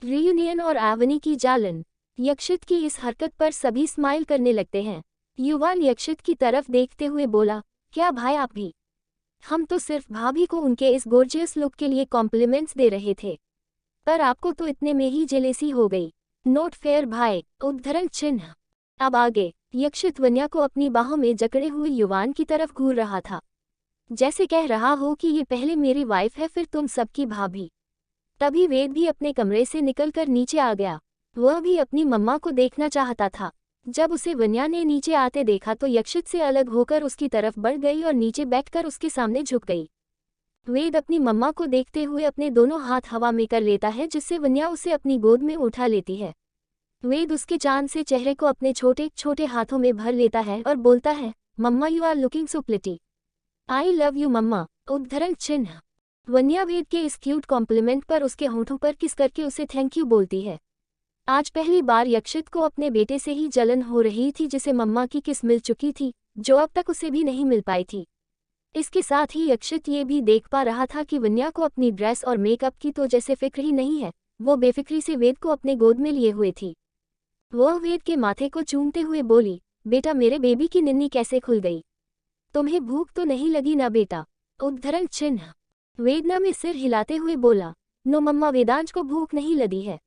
Reunion और आवनी की जालन। यक्षित की इस हरकत पर सभी स्माइल करने लगते हैं। युवान यक्षित की तरफ देखते हुए बोला, क्या भाई आप भी? हम तो सिर्फ भाभी को उनके इस गोर्जियस लुक के लिए कॉम्प्लीमेंट्स दे रहे थे, पर आपको तो इतने में ही जेलेसी हो गई। नोट फेयर भाई, उद्धरण चिन्ह। अब आगे। यक्षित वन्या को अपनी बाहों में जकड़े हुए युवान की तरफ घूर रहा था, जैसे कह रहा हो कि ये पहले मेरी वाइफ है फिर तुम सबकी भाभी। तभी वेद भी अपने कमरे से निकलकर नीचे आ गया। वह भी अपनी मम्मा को देखना चाहता था। जब उसे वन्या ने नीचे आते देखा तो यक्षित से अलग होकर उसकी तरफ बढ़ गई और नीचे बैठकर उसके सामने झुक गई। वेद अपनी मम्मा को देखते हुए अपने दोनों हाथ हवा में कर लेता है, जिससे वन्या उसे अपनी गोद में उठा लेती है। वेद उसके चांद से चेहरे को अपने छोटे छोटे हाथों में भर लेता है और बोलता है, mama you are looking so pretty. I love you mama, उद्धरण चिन्ह। वन्या वेद के इस क्यूट कॉम्प्लीमेंट पर उसके होंठों पर किस करके उसे थैंक यू बोलती है। आज पहली बार यक्षित को अपने बेटे से ही जलन हो रही थी, जिसे मम्मा की किस मिल चुकी थी, जो अब तक उसे भी नहीं मिल पाई थी। इसके साथ ही यक्षित ये भी देख पा रहा था कि वन्या को अपनी ड्रेस और मेकअप की तो जैसे फिक्र ही नहीं है। वो बेफिक्री से वेद को अपने गोद में लिए हुए थी। वह वेद के माथे को चूमते हुए बोली, बेटा मेरे बेबी की निन्नी कैसे खुल गई? तुम्हें भूख तो नहीं लगी ना बेटा? उद्धरण चिन्ह। वेदना में सिर हिलाते हुए बोला, नो मम्मा, वेदांश को भूख नहीं लगी है।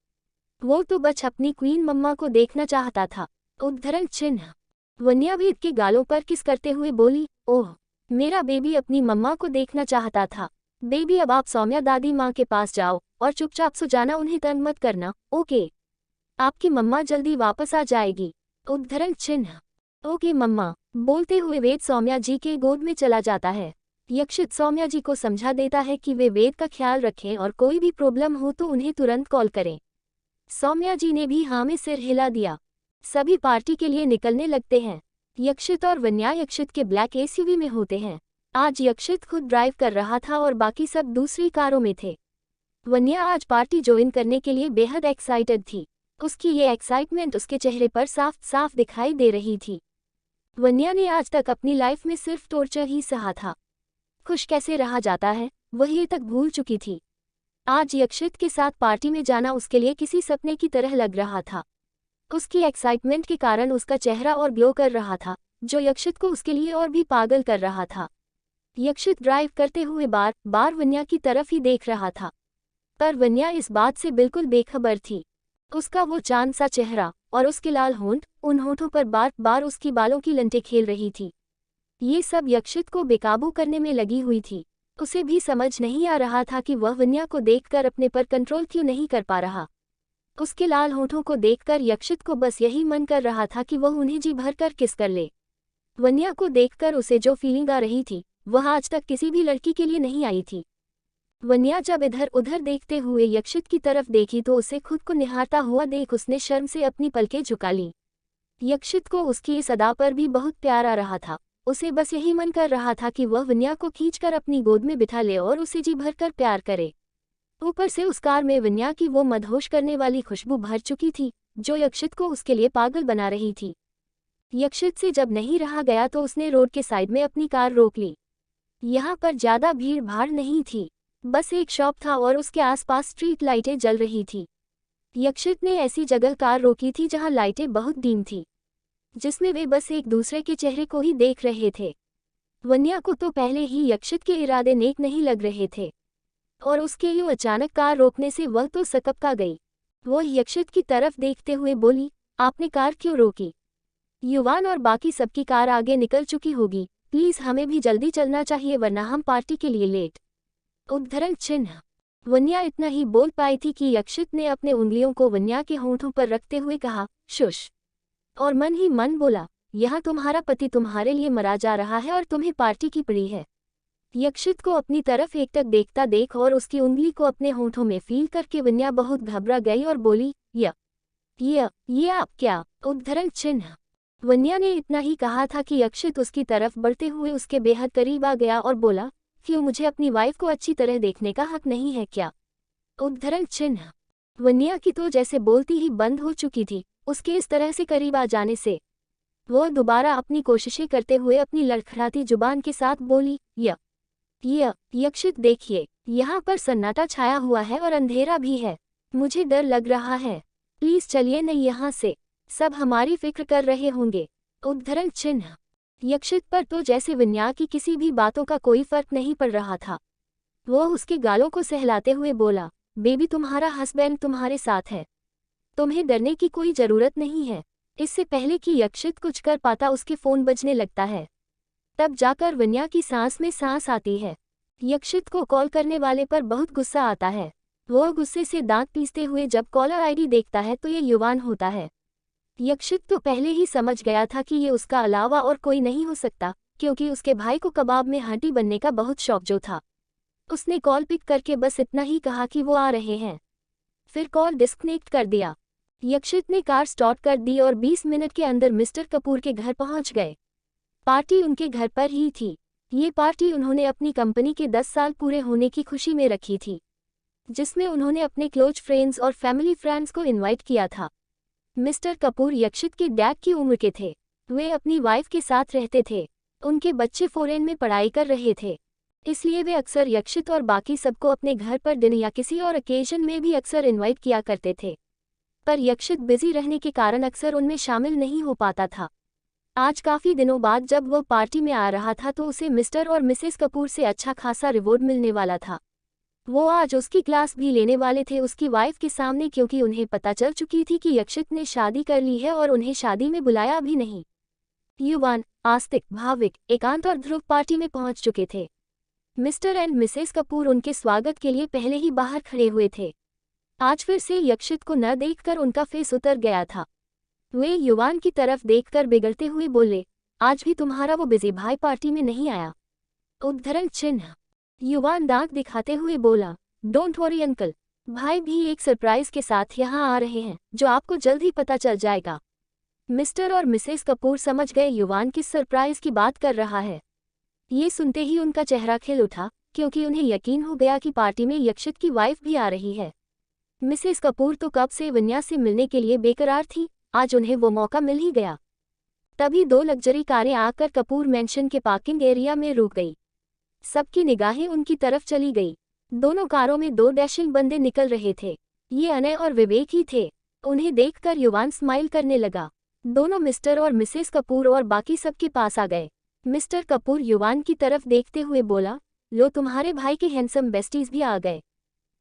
वो तो बस अपनी क्वीन मम्मा को देखना चाहता था। उद्धरण चिन्ह। वन्या वेद के गालों पर किस करते हुए बोली, ओह, मेरा बेबी अपनी मम्मा को देखना चाहता था। बेबी अब आप सौम्या दादी माँ के पास जाओ और चुपचाप सो जाना, उन्हें तंग मत करना, ओके? आपकी मम्मा जल्दी वापस आ जाएगी। उद्धरण चिन्ह। ओके मम्मा, बोलते हुए वेद सौम्या जी के गोद में चला जाता है। यक्षित सौम्या जी को समझा देता है कि वे वेद का ख्याल रखें और कोई भी प्रॉब्लम हो तो उन्हें तुरंत कॉल करें। सौम्या जी ने भी हाँ में सिर हिला दिया। सभी पार्टी के लिए निकलने लगते हैं। यक्षित और वन्या यक्षित के ब्लैक एसयूवी में होते हैं। आज यक्षित खुद ड्राइव कर रहा था और बाकी सब दूसरी कारों में थे। वन्या आज पार्टी ज्वाइन करने के लिए बेहद एक्साइटेड थी। उसकी ये एक्साइटमेंट उसके चेहरे पर साफ साफ दिखाई दे रही थी। वन्या ने आज तक अपनी लाइफ में सिर्फ टॉर्चर ही सहा था। खुश कैसे रहा जाता है, वह ये तक भूल चुकी थी। आज यक्षित के साथ पार्टी में जाना उसके लिए किसी सपने की तरह लग रहा था। उसकी एक्साइटमेंट के कारण उसका चेहरा और ग्लो कर रहा था, जो यक्षित को उसके लिए और भी पागल कर रहा था। यक्षित ड्राइव करते हुए बार बार वन्या की तरफ ही देख रहा था, पर वन्या इस बात से बिल्कुल बेखबर थी। उसका वो चांद सा चेहरा और उसके लाल होंठ, उन होठों पर बार बार उसकी बालों की लंटें खेल रही थी। ये सब यक्षित को बेकाबू करने में लगी हुई थी। उसे भी समझ नहीं आ रहा था कि वह वन्या को देखकर अपने पर कंट्रोल क्यों नहीं कर पा रहा। उसके लाल होठों को देखकर यक्षित को बस यही मन कर रहा था कि वह उन्हें जी भरकर किस कर ले। वन्या को देखकर उसे जो फीलिंग आ रही थी, वह आज तक किसी भी लड़की के लिए नहीं आई थी। वन्या जब इधर उधर देखते हुए यक्षित की तरफ देखी तो उसे खुद को निहारता हुआ देख उसने शर्म से अपनी पलकें झुका ली। यक्षित को उसकी इस अदा पर भी बहुत प्यार आ रहा था। उसे बस यही मन कर रहा था कि वह वन्या को खींचकर अपनी गोद में बिठा ले और उसे जी भरकर प्यार करे। ऊपर से उस कार में वन्या की वो मदहोश करने वाली खुशबू भर चुकी थी, जो यक्षित को उसके लिए पागल बना रही थी। यक्षित से जब नहीं रहा गया तो उसने रोड के साइड में अपनी कार रोक ली। यहाँ पर ज्यादा भीड़ भाड़ नहीं थी, बस एक शॉप था और उसके आसपास स्ट्रीट लाइटें जल रही थी। यक्षित ने ऐसी जगह कार रोकी थी जहाँ लाइटें बहुत डीम थी, जिसमें वे बस एक दूसरे के चेहरे को ही देख रहे थे। वन्या को तो पहले ही यक्षित के इरादे नेक नहीं लग रहे थे, और उसके यूं अचानक कार रोकने से वह तो सकपका गई। वह यक्षित की तरफ देखते हुए बोली, आपने कार क्यों रोकी? युवान और बाकी सबकी कार आगे निकल चुकी होगी, प्लीज हमें भी जल्दी चलना चाहिए वरना हम पार्टी के लिए लेट। उद्धरण चिन्ह। वन्या इतना ही बोल पाई थी कि यक्षित ने अपने उंगलियों को वन्या के होंठों पर रखते हुए कहा, शुश, और मन ही मन बोला, यहाँ तुम्हारा पति तुम्हारे लिए मरा जा रहा है और तुम्हें पार्टी की पड़ी है। यक्षित को अपनी तरफ एकटक देखता देख और उसकी उंगली को अपने होंठों में फील करके वन्या बहुत घबरा गई और बोली, ये आप क्या? उद्धरण चिन्ह। वन्या ने इतना ही कहा था कि यक्षित उसकी तरफ बढ़ते हुए उसके बेहद करीब आ गया और बोला, क्यों मुझे अपनी वाइफ को अच्छी तरह देखने का हक नहीं है क्या? उद्धरण चिन्ह। वन्या की तो जैसे बोलती ही बंद हो चुकी थी उसके इस तरह से करीब आ जाने से। वह दोबारा अपनी कोशिशें करते हुए अपनी लड़खड़ाती जुबान के साथ बोली, यक्षित देखिए, यहाँ पर सन्नाटा छाया हुआ है और अंधेरा भी है। मुझे डर लग रहा है, प्लीज चलिए नहीं यहाँ से, सब हमारी फिक्र कर रहे होंगे। उद्धरण चिन्ह। यक्षित पर तो जैसे विन्या की किसी भी बातों का कोई फर्क नहीं पड़ रहा था। वो उसके गालों को सहलाते हुए बोला, बेबी तुम्हारा हस्बैंड तुम्हारे साथ है, तुम्हें डरने की कोई जरूरत नहीं है। इससे पहले कि यक्षित कुछ कर पाता उसके फोन बजने लगता है। तब जाकर विन्या की सांस में सांस आती है। यक्षित को कॉल करने वाले पर बहुत गुस्सा आता है। वो गुस्से से दांत पीसते हुए जब कॉलर आईडी देखता है तो ये युवान होता है। यक्षित तो पहले ही समझ गया था कि ये उसका अलावा और कोई नहीं हो सकता, क्योंकि उसके भाई को कबाब में हांडी बनने का बहुत शौक जो था। उसने कॉल पिक करके बस इतना ही कहा कि वो आ रहे हैं, फिर कॉल डिस्कनेक्ट कर दिया। यक्षित ने कार स्टार्ट कर दी और 20 मिनट के अंदर मिस्टर कपूर के घर पहुंच गए। पार्टी उनके घर पर ही थी। ये पार्टी उन्होंने अपनी कंपनी के 10 साल पूरे होने की खुशी में रखी थी, जिसमें उन्होंने अपने क्लोज फ्रेंड्स और फैमिली फ्रेंड्स को इनवाइट किया था। मिस्टर कपूर यक्षित के डैड की उम्र के थे। वे अपनी वाइफ के साथ रहते थे। उनके बच्चे फॉरेन में पढ़ाई कर रहे थे, इसलिए वे अक्सर यक्षित और बाकी सबको अपने घर पर डिनर या किसी और ओकेजन में भी अक्सर इनवाइट किया करते थे। पर यक्षित बिजी रहने के कारण अक्सर उनमें शामिल नहीं हो पाता था। आज काफ़ी दिनों बाद जब वह पार्टी में आ रहा था तो उसे मिस्टर और मिसेस कपूर से अच्छा खासा रिवॉर्ड मिलने वाला था। वो आज उसकी क्लास भी लेने वाले थे उसकी वाइफ के सामने, क्योंकि उन्हें पता चल चुकी थी कि यक्षित ने शादी कर ली है और उन्हें शादी में बुलाया भी नहीं। युवान, आस्तिक, भाविक, एकांत और ध्रुव पार्टी में पहुंच चुके थे। मिस्टर एंड मिसेस कपूर उनके स्वागत के लिए पहले ही बाहर खड़े हुए थे। आज फिर से यक्षित को न देखकर उनका फेस उतर गया था। वे युवान की तरफ देखकर बिगड़ते हुए बोले, आज भी तुम्हारा वो बिजी भाई पार्टी में नहीं आया? उद्धरण चिन्ह। युवान दांत दिखाते हुए बोला, डोंट वरी अंकल, भाई भी एक सरप्राइज के साथ यहाँ आ रहे हैं जो आपको जल्द ही पता चल जाएगा। मिस्टर और मिसेस कपूर समझ गए युवान किस सरप्राइज की बात कर रहा है। ये सुनते ही उनका चेहरा खिल उठा, क्योंकि उन्हें यकीन हो गया कि पार्टी में यक्षित की वाइफ भी आ रही है। मिसेस कपूर तो कब से विन्या से मिलने के लिए बेकरार थी, आज उन्हें वो मौका मिल ही गया। तभी 2 लग्जरी कारें आकर कपूर मैंशन के पार्किंग एरिया में रुक गई। सबकी निगाहें उनकी तरफ चली गई। दोनों कारों में 2 डैशिंग बंदे निकल रहे थे। ये अनय और विवेक ही थे। उन्हें देखकर युवान स्माइल करने लगा। दोनों मिस्टर और मिसेस कपूर और बाकी सबके पास आ गए। मिस्टर कपूर युवान की तरफ देखते हुए बोला, लो तुम्हारे भाई के हैंडसम बेस्टीज भी आ गए,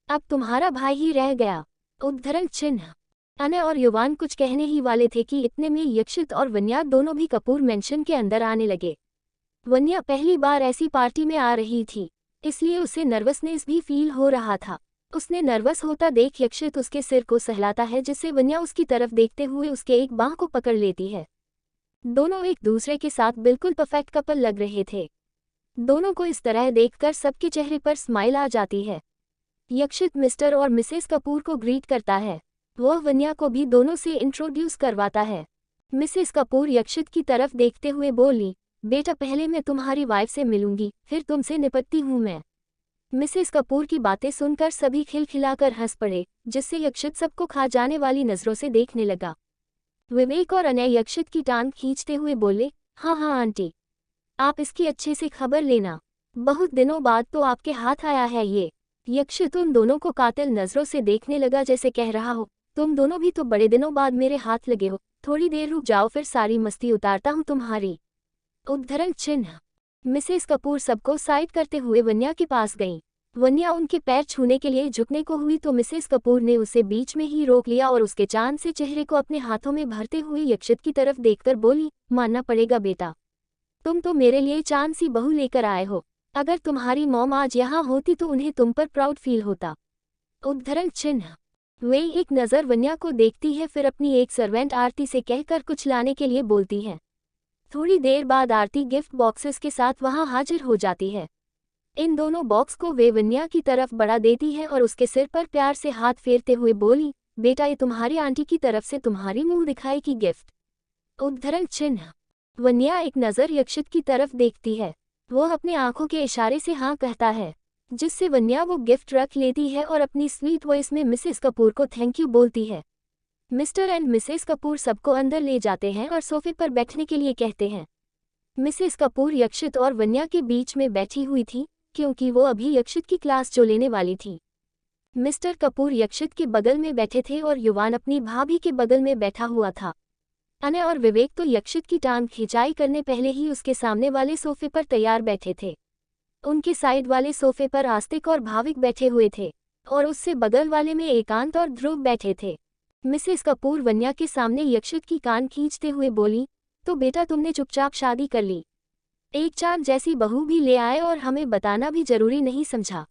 अब तुम्हारा भाई ही रह गया। उद्धरण चिन्ह। अनय और युवान कुछ कहने ही वाले थे कि इतने में यक्षित और वन्या दोनों भी कपूर मेंशन के अंदर आने लगे। वन्या पहली बार ऐसी पार्टी में आ रही थी, इसलिए उसे नर्वसनेस भी फील हो रहा था। उसने नर्वस होता देख यक्षित उसके सिर को सहलाता है, जिससे वन्या उसकी तरफ देखते हुए उसके एक बांह को पकड़ लेती है। दोनों एक दूसरे के साथ बिल्कुल परफेक्ट कपल लग रहे थे। दोनों को इस तरह देखकर सबके चेहरे पर स्माइल आ जाती है। यक्षित मिस्टर और मिसेस कपूर को ग्रीट करता है। वह वन्या को भी दोनों से इंट्रोड्यूस करवाता है। मिसेस कपूर यक्षित की तरफ देखते हुए बोली, बेटा पहले मैं तुम्हारी वाइफ से मिलूंगी, फिर तुमसे निपटती हूँ मैं। मिसेस कपूर की बातें सुनकर सभी खिलखिलाकर हंस पड़े, जिससे यक्षित सबको खा जाने वाली नजरों से देखने लगा। विवेक और अनय यक्षित की टांग खींचते हुए बोले, हाँ हाँ आंटी, आप इसकी अच्छे से खबर लेना, बहुत दिनों बाद तो आपके हाथ आया है ये। यक्षित उन दोनों को कातिल नजरों से देखने लगा, जैसे कह रहा हो, तुम दोनों भी तो बड़े दिनों बाद मेरे हाथ लगे हो, थोड़ी देर रुक जाओ फिर सारी मस्ती उतारता हूँ तुम्हारी। उद्धरण चिन्ह। मिसेस कपूर सबको साइड करते हुए वन्या के पास गईं। वन्या उनके पैर छूने के लिए झुकने को हुई तो मिसेस कपूर ने उसे बीच में ही रोक लिया और उसके चांद से चेहरे को अपने हाथों में भरते हुए यक्षित की तरफ देखकर बोली, मानना पड़ेगा बेटा, तुम तो मेरे लिए चांद सी बहू लेकर आए हो। अगर तुम्हारी मॉम आज यहाँ होती तो उन्हें तुम पर प्राउड फील होता। उद्धरण चिन्ह। वे एक नज़र वन्या को देखती है, फिर अपनी एक सर्वेंट आरती से कहकर कुछ लाने के लिए बोलती है। थोड़ी देर बाद आरती गिफ्ट बॉक्सेस के साथ वहां हाजिर हो जाती है। इन दोनों बॉक्स को वे वन्या की तरफ बढ़ा देती है और उसके सिर पर प्यार से हाथ फेरते हुए बोली, बेटा ये तुम्हारी आंटी की तरफ से तुम्हारी मुंह दिखाई की गिफ्ट। उद्धरण चिन्ह। वन्या एक नज़र यक्षित की तरफ देखती है। वह अपने आंखों के इशारे से हाँ कहता है, जिससे वन्या वो गिफ्ट रख लेती है और अपनी स्वीट वॉइस में मिसेस कपूर को थैंक यू बोलती है। मिस्टर एंड मिसेस कपूर सबको अंदर ले जाते हैं और सोफे पर बैठने के लिए कहते हैं। मिसेस कपूर यक्षित और वन्या के बीच में बैठी हुई थी, क्योंकि वो अभी यक्षित की क्लास जो लेने वाली थी। मिस्टर कपूर यक्षित के बगल में बैठे थे और युवान अपनी भाभी के बगल में बैठा हुआ था। अनय और विवेक तो यक्षित की टांग खिंचाई करने पहले ही उसके सामने वाले सोफे पर तैयार बैठे थे। उनके साइड वाले सोफे पर आस्तिक और भाविक बैठे हुए थे और उससे बगल वाले में एकांत और ध्रुव बैठे थे। मिसेस कपूर वन्या के सामने यक्षित की कान खींचते हुए बोली, तो बेटा तुमने चुपचाप शादी कर ली, एक चांद जैसी बहू भी ले आए और हमें बताना भी जरूरी नहीं समझा।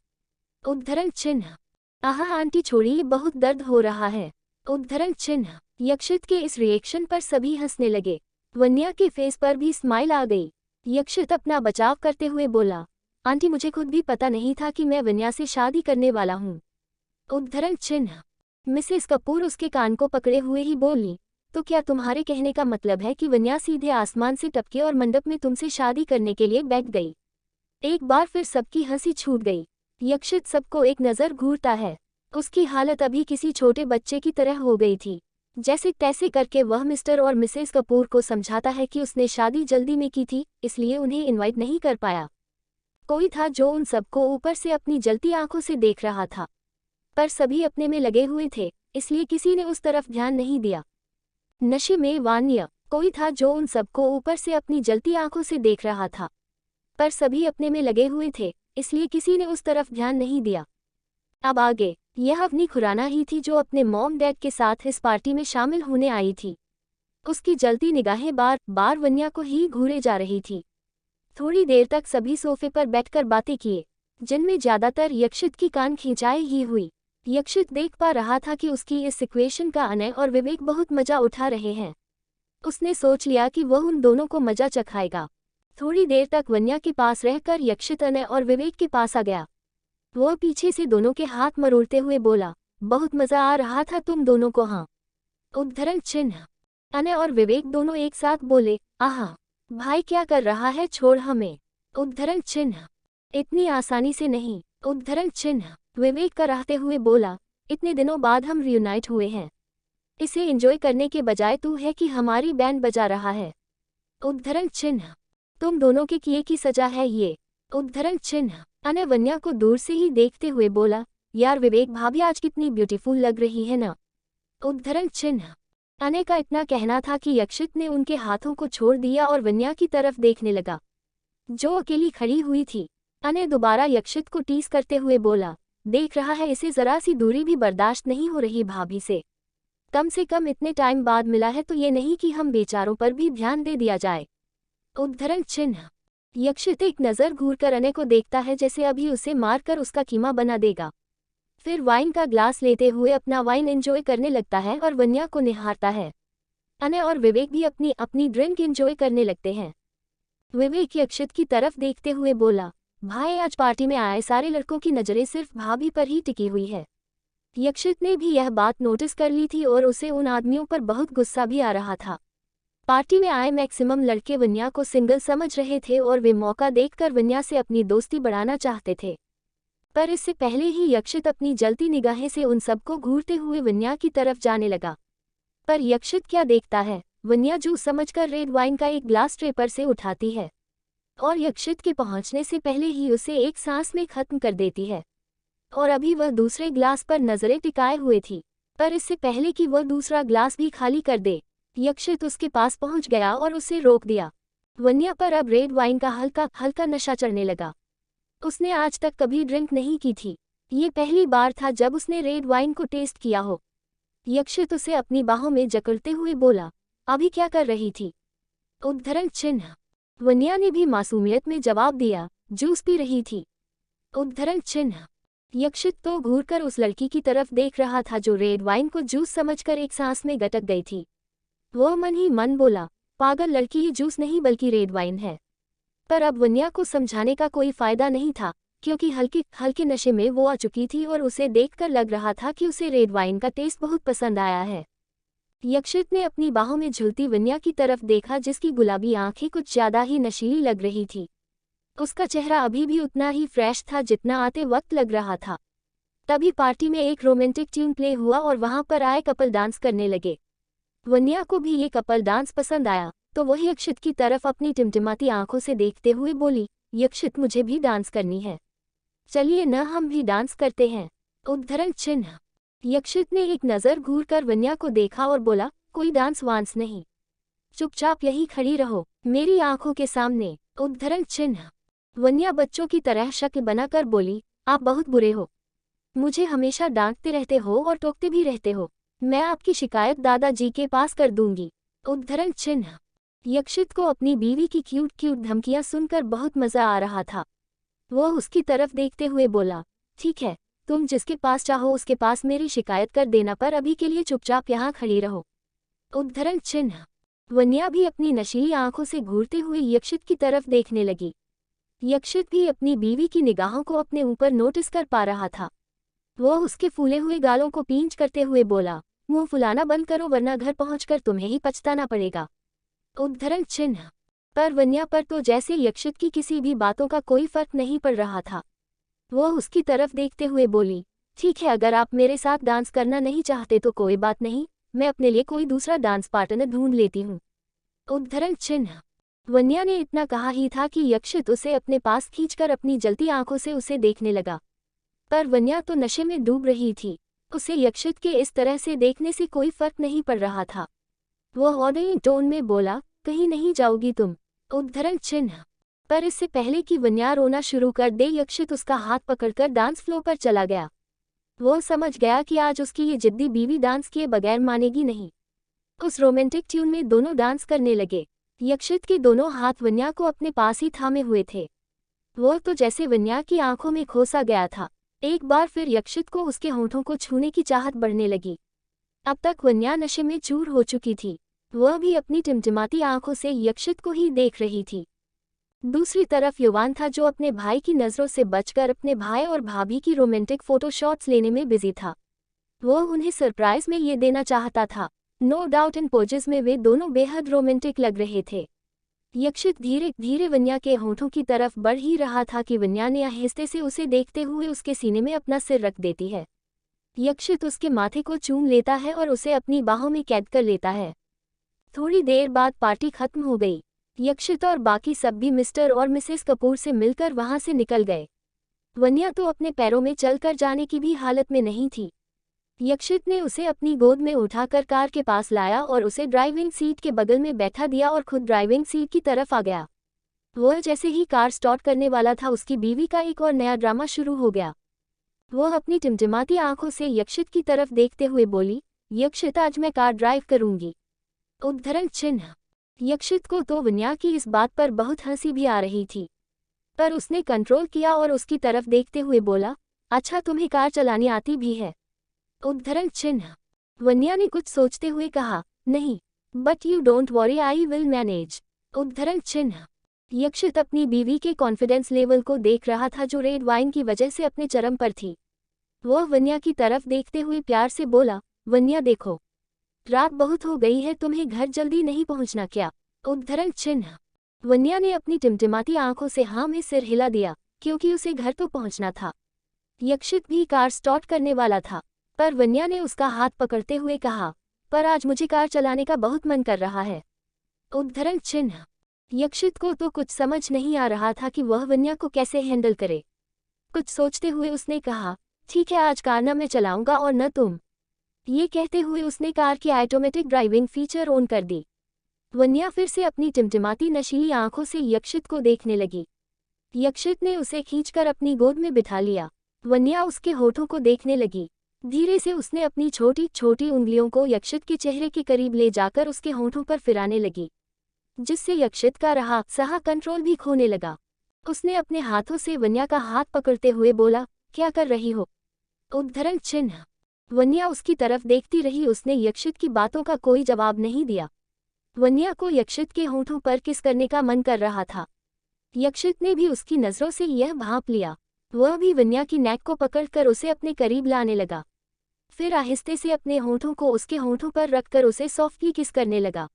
उद्धरण चिन्ह। आहा आंटी छोड़िए, बहुत दर्द हो रहा है। उद्धरण चिन्ह। यक्षित के इस रिएक्शन पर सभी हंसने लगे। वन्या के फेस पर भी स्माइल आ गई। यक्षित अपना बचाव करते हुए बोला, आंटी मुझे खुद भी पता नहीं था कि मैं वन्या से शादी करने वाला हूँ। उद्धरण चिन्ह। मिसेस कपूर उसके कान को पकड़े हुए ही बोली, तो क्या तुम्हारे कहने का मतलब है कि वन्या सीधे आसमान से टपके और मंडप में तुमसे शादी करने के लिए बैठ गई? एक बार फिर सबकी हंसी छूट गई। यक्षित सबको एक नज़र घूरता है। उसकी हालत अभी किसी छोटे बच्चे की तरह हो गई थी। जैसे तैसे करके वह मिस्टर और मिसेस कपूर को समझाता है कि उसने शादी जल्दी में की थी, इसलिए उन्हें इनवाइट नहीं कर पाया। कोई था जो उन सबको ऊपर से अपनी जलती आंखों से देख रहा था, पर सभी अपने में लगे हुए थे, इसलिए किसी ने उस तरफ ध्यान नहीं दिया। नशे में वान्य। कोई था जो उन सबको ऊपर से अपनी जलती आंखों से देख रहा था, पर सभी अपने में लगे हुए थे, इसलिए किसी ने उस तरफ ध्यान नहीं दिया। अब आगे, यह अवनी खुराना ही थी जो अपने मॉम डैड के साथ इस पार्टी में शामिल होने आई थी। उसकी जलती निगाहें बार बार वन्या को ही घूरे जा रही थी। थोड़ी देर तक सभी सोफे पर बैठकर बातें किए, जिनमें ज्यादातर यक्षित की कान खिंचाई ही हुई। यक्षित देख पा रहा था कि उसकी इस सिचुएशन का अनय और विवेक बहुत मजा उठा रहे हैं। उसने सोच लिया कि वह उन दोनों को मजा चखाएगा। थोड़ी देर तक वन्या के पास रहकर यक्षित अनय और विवेक के पास आ गया। वह पीछे से दोनों के हाथ मरोड़ते हुए बोला, बहुत मजा आ रहा था तुम दोनों को। हाँ। उद्धरण चिन्ह। अनय और विवेक दोनों एक साथ बोले, आहा भाई क्या कर रहा है, छोड़ हमें। उद्धरण चिन्ह। इतनी आसानी से नहीं। उद्धरण चिन्ह। विवेक कराहते हुए बोला, इतने दिनों बाद हम रियूनाइट हुए हैं, इसे एंजॉय करने के बजाय तू है कि हमारी बैंड बजा रहा है। उद्धरण चिन्ह। तुम दोनों के किए की सजा है ये। उद्धरण चिन्ह। अनय वन्या को दूर से ही देखते हुए बोला, यार विवेक भाभी आज कितनी ब्यूटीफुल लग रही है ना। उद्धरण चिन्ह। अनय का इतना कहना था कि यक्षित ने उनके हाथों को छोड़ दिया और वन्या की तरफ देखने लगा, जो अकेली खड़ी हुई थी। अनय दोबारा यक्षित को टीस करते हुए बोला, देख रहा है इसे जरा सी दूरी भी बर्दाश्त नहीं हो रही भाभी से कम इतने टाइम बाद मिला है तो ये नहीं कि हम बेचारों पर भी ध्यान दे दिया जाए। उद्धरण चिन्ह। यक्षित एक नज़र घूरकर अनय को देखता है जैसे अभी उसे मारकर उसका कीमा बना देगा। फिर वाइन का ग्लास लेते हुए अपना वाइन एंजॉय करने लगता है और वन्या को निहारता है। अनय और विवेक भी अपनी अपनी ड्रिंक एंजॉय करने लगते हैं। विवेक यक्षित की तरफ देखते हुए बोला, भाई आज पार्टी में आए सारे लड़कों की नज़रें सिर्फ भाभी पर ही टिकी हुई है। यक्षित ने भी यह बात नोटिस कर ली थी और उसे उन आदमियों पर बहुत गुस्सा भी आ रहा था। पार्टी में आए मैक्सिमम लड़के वन्या को सिंगल समझ रहे थे और वे मौका देखकर वन्या से अपनी दोस्ती बढ़ाना चाहते थे। पर इससे पहले ही यक्षित अपनी जलती निगाहें से उन सबको घूरते हुए वन्या की तरफ जाने लगा। पर यक्षित क्या देखता है, वन्या जूस समझकर रेड वाइन का एक ग्लास ट्रे पर से उठाती है और यक्षित के पहुंचने से पहले ही उसे एक सांस में खत्म कर देती है। और अभी वह दूसरे ग्लास पर नजरें टिकाए हुए थी, पर इससे पहले कि वह दूसरा ग्लास भी खाली कर दे, यक्षित उसके पास पहुंच गया और उसे रोक दिया। वन्या पर अब रेड वाइन का हल्का हल्का नशा चढ़ने लगा। उसने आज तक कभी ड्रिंक नहीं की थी, ये पहली बार था जब उसने रेड वाइन को टेस्ट किया हो। यक्षित उसे अपनी बाहों में जकड़ते हुए बोला, अभी क्या कर रही थी। उद्धरण चिन्ह। वन्या ने भी मासूमियत में जवाब दिया, जूस पी रही थी। उद्धरण चिन्ह। यक्षित तो घूरकर उस लड़की की तरफ देख रहा था जो रेड वाइन को जूस समझकर एक सांस में गटक गई थी। वह मन ही मन बोला, पागल लड़की, ये जूस नहीं बल्कि रेड वाइन है। पर अब वन्या को समझाने का कोई फायदा नहीं था, क्योंकि हल्के हल्के नशे में वो आ चुकी थी और उसे देखकर लग रहा था कि उसे रेड वाइन का टेस्ट बहुत पसंद आया है। यक्षित ने अपनी बाहों में झुलती वन्या की तरफ देखा जिसकी गुलाबी आंखें कुछ ज्यादा ही नशीली लग रही थी। उसका चेहरा अभी भी उतना ही फ्रेश था जितना आते वक्त लग रहा था। तभी पार्टी में एक रोमांटिक ट्यून प्ले हुआ और वहां पर आए कपल डांस करने लगे। वन्या को भी ये कपल डांस पसंद आया, तो वह यक्षित की तरफ अपनी टिमटिमाती आंखों से देखते हुए बोली, यक्षित मुझे भी डांस करनी है, चलिए न हम भी डांस करते हैं। उद्धरण चिन्ह। यक्षित ने एक नज़र घूरकर वन्या को देखा और बोला, कोई डांस वांस नहीं, चुपचाप यही खड़ी रहो मेरी आंखों के सामने। उद्धरण चिन्ह। वन्या बच्चों की तरह शक्ल बनाकर बोली, आप बहुत बुरे हो, मुझे हमेशा डांटते रहते हो और टोकते भी रहते हो, मैं आपकी शिकायत दादाजी के पास कर दूंगी। उद्धरण चिन्ह। यक्षित को अपनी बीवी की क्यूट क्यूट धमकियां सुनकर बहुत मजा आ रहा था। वह उसकी तरफ देखते हुए बोला, ठीक है, तुम जिसके पास चाहो उसके पास मेरी शिकायत कर देना, पर अभी के लिए चुपचाप यहाँ खड़ी रहो। उद्धरण चिन्ह। वन्या भी अपनी नशीली आंखों से घूरते हुए यक्षित की तरफ देखने लगी। यक्षित भी अपनी बीवी की निगाहों को अपने ऊपर नोटिस कर पा रहा था। वह उसके फूले हुए गालों को पींच करते हुए बोला, मुंह फुलाना बंद करो वरना घर पहुंचकर तुम्हें ही पछताना पड़ेगा। उद्धरण चिन्ह। पर वन्या पर तो जैसे यक्षित की किसी भी बातों का कोई फर्क नहीं पड़ रहा था। वह उसकी तरफ देखते हुए बोली, ठीक है, अगर आप मेरे साथ डांस करना नहीं चाहते तो कोई बात नहीं, मैं अपने लिए कोई दूसरा डांस पार्टनर ढूंढ लेती हूँ। उद्धरण चिन्ह। वन्या ने इतना कहा ही था कि यक्षित उसे अपने पास खींचकर अपनी जलती आंखों से उसे देखने लगा। पर वन्या तो नशे में डूब रही थी, उसे यक्षित के इस तरह से देखने से कोई फर्क नहीं पड़ रहा था। वह ऑर्डरिंग टोन में बोला, कहीं नहीं जाओगी तुम। उद्धरण चिन्ह। पर इससे पहले कि वन्या रोना शुरू कर दे, यक्षित उसका हाथ पकड़कर डांस फ्लोर पर चला गया। वो समझ गया कि आज उसकी ये जिद्दी बीवी डांस किए बगैर मानेगी नहीं। उस रोमांटिक ट्यून में दोनों डांस करने लगे। यक्षित के दोनों हाथ वन्या को अपने पास ही थामे हुए थे। वो तो जैसे वन्या की आंखों में खोसा गया था। एक बार फिर यक्षित को उसके होठों को छूने की चाहत बढ़ने लगी। अब तक वन्या नशे में चूर हो चुकी थी। वह भी अपनी टिमटिमाती आंखों से यक्षित को ही देख रही थी। दूसरी तरफ युवान था, जो अपने भाई की नज़रों से बचकर अपने भाई और भाभी की रोमांटिक फोटो शॉट्स लेने में बिजी था। वह उन्हें सरप्राइज में ये देना चाहता था। नो डाउट इन पोजेस में वे दोनों बेहद रोमांटिक लग रहे थे। यक्षित धीरे धीरे वन्या के होठों की तरफ बढ़ ही रहा था कि वन्या ने आहिस्ते से उसे देखते हुए उसके सीने में अपना सिर रख देती है। यक्षित उसके माथे को चूम लेता है और उसे अपनी बाहों में कैद कर लेता है। थोड़ी देर बाद पार्टी खत्म हो गई। यक्षित और बाकी सब भी मिस्टर और मिसेस कपूर से मिलकर वहां से निकल गए। वन्या तो अपने पैरों में चलकर जाने की भी हालत में नहीं थी। यक्षित ने उसे अपनी गोद में उठाकर कार के पास लाया और उसे ड्राइविंग सीट के बगल में बैठा दिया और खुद ड्राइविंग सीट की तरफ आ गया। वह जैसे ही कार स्टार्ट करने वाला था, उसकी बीवी का एक और नया ड्रामा शुरू हो गया। वह अपनी टिमटिमाती आंखों से यक्षित की तरफ देखते हुए बोली, यक्षित, आज मैं कार ड्राइव करूंगी। उद्धरण चिन्ह। यक्षित को तो वन्या की इस बात पर बहुत हंसी भी आ रही थी, पर उसने कंट्रोल किया और उसकी तरफ देखते हुए बोला, अच्छा, तुम्हें कार चलानी आती भी है। उद्धरण चिन्ह। वन्या ने कुछ सोचते हुए कहा, नहीं, but you don't worry, I will manage. उद्धरण चिन्ह। यक्षित अपनी बीवी के कॉन्फिडेंस लेवल को देख रहा था, जो रेड वाइन की वजह से अपने चरम पर थी। वह वन्या की तरफ देखते हुए प्यार से बोला, वन्या देखो, रात बहुत हो गई है, तुम्हें घर जल्दी नहीं पहुंचना क्या? उद्धरण चिन्ह। वन्या ने अपनी टिमटिमाती आंखों से हाँ में सिर हिला दिया, क्योंकि उसे घर तो पहुंचना था। यक्षित भी कार स्टार्ट करने वाला था, पर वन्या ने उसका हाथ पकड़ते हुए कहा, पर आज मुझे कार चलाने का बहुत मन कर रहा है। उद्धरण चिन्ह। यक्षित को तो कुछ समझ नहीं आ रहा था कि वह वन्या को कैसे हैंडल करे। कुछ सोचते हुए उसने कहा, ठीक है, आज कार न मैं चलाऊंगा और न तुम। ये कहते हुए उसने कार की ऑटोमेटिक ड्राइविंग फीचर ऑन कर दी। वन्या फिर से अपनी टिमटिमाती नशीली आंखों से यक्षित को देखने लगी। यक्षित ने उसे खींचकर अपनी गोद में बिठा लिया। वन्या उसके होठों को देखने लगी। धीरे से उसने अपनी छोटी छोटी उंगलियों को यक्षित के चेहरे के करीब ले जाकर उसके होठों पर फिराने लगी, जिससे यक्षित का रहा सहा कंट्रोल भी खोने लगा। उसने अपने हाथों से वन्या का हाथ पकड़ते हुए बोला, क्या कर रही हो? उद्धरण चिन्ह। वन्या उसकी तरफ देखती रही। उसने यक्षित की बातों का कोई जवाब नहीं दिया। वन्या को यक्षित के होठों पर किस करने का मन कर रहा था। यक्षित ने भी उसकी नज़रों से यह भांप लिया। वह भी वन्या की नेक को पकड़कर उसे अपने करीब लाने लगा। फिर आहिस्ते से अपने होठों को उसके होठों पर रखकर उसे सॉफ्टली किस करने लगा।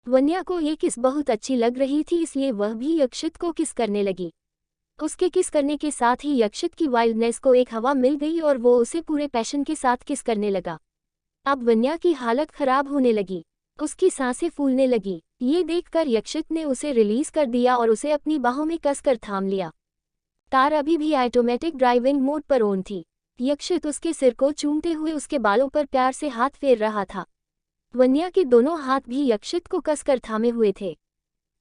वन्या को ये किस बहुत अच्छी लग रही थी, इसलिए वह भी यक्षित को किस करने लगी। उसके किस करने के साथ ही यक्षित की वाइल्डनेस को एक हवा मिल गई और वो उसे पूरे पैशन के साथ किस करने लगा। अब वन्या की हालत खराब होने लगी। उसकी सांसें फूलने लगी। ये देखकर यक्षित ने उसे रिलीज कर दिया और उसे अपनी बाहों में कसकर थाम लिया। कार अभी भी ऑटोमेटिक ड्राइविंग मोड पर ऑन थी। यक्षित उसके सिर को चूमते हुए उसके बालों पर प्यार से हाथ फेर रहा था। वन्या के दोनों हाथ भी यक्षित को कसकर थामे हुए थे।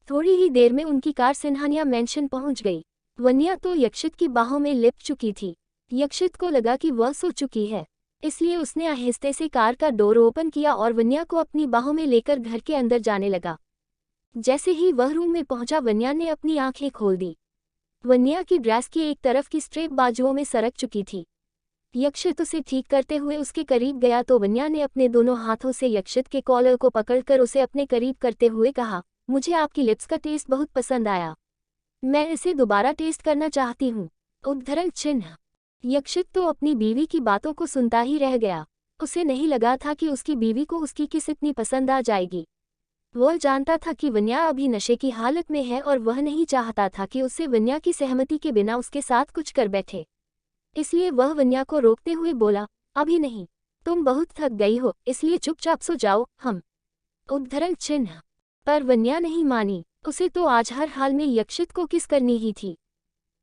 थोड़ी ही देर में उनकी कार सिन्हानिया मैंशन पहुंच गई। वन्या तो यक्षित की बाहों में लिपट चुकी थी। यक्षित को लगा कि वह सो चुकी है, इसलिए उसने आहिस्ते से कार का डोर ओपन किया और वन्या को अपनी बाहों में लेकर घर के अंदर जाने लगा। जैसे ही वह रूम में पहुंचा, वन्या ने अपनी आंखें खोल दी। वन्या की ड्रेस की एक तरफ की स्ट्रेप बाजुओं में सरक चुकी थी। यक्षित उसे ठीक करते हुए उसके करीब गया तो वन्या ने अपने दोनों हाथों से यक्षित के कॉलर को पकड़कर उसे अपने करीब करते हुए कहा, मुझे आपकी लिप्स का टेस्ट बहुत पसंद आया, मैं इसे दोबारा टेस्ट करना चाहती हूँ। उद्धरण चिन्ह। यक्षित तो अपनी बीवी की बातों को सुनता ही रह गया। उसे नहीं लगा था कि उसकी बीवी को उसकी किस इतनी पसंद आ जाएगी। वह जानता था कि वन्या अभी नशे की हालत में है और वह नहीं चाहता था कि उससे वन्या की सहमति के बिना उसके साथ कुछ कर बैठे। इसलिए वह वन्या को रोकते हुए बोला, अभी नहीं, तुम बहुत थक गई हो, इसलिए चुपचाप सो जाओ। हम। उद्धरण चिन्ह। पर वन्या नहीं मानी। उसे तो आज हर हाल में यक्षित को किस करनी ही थी।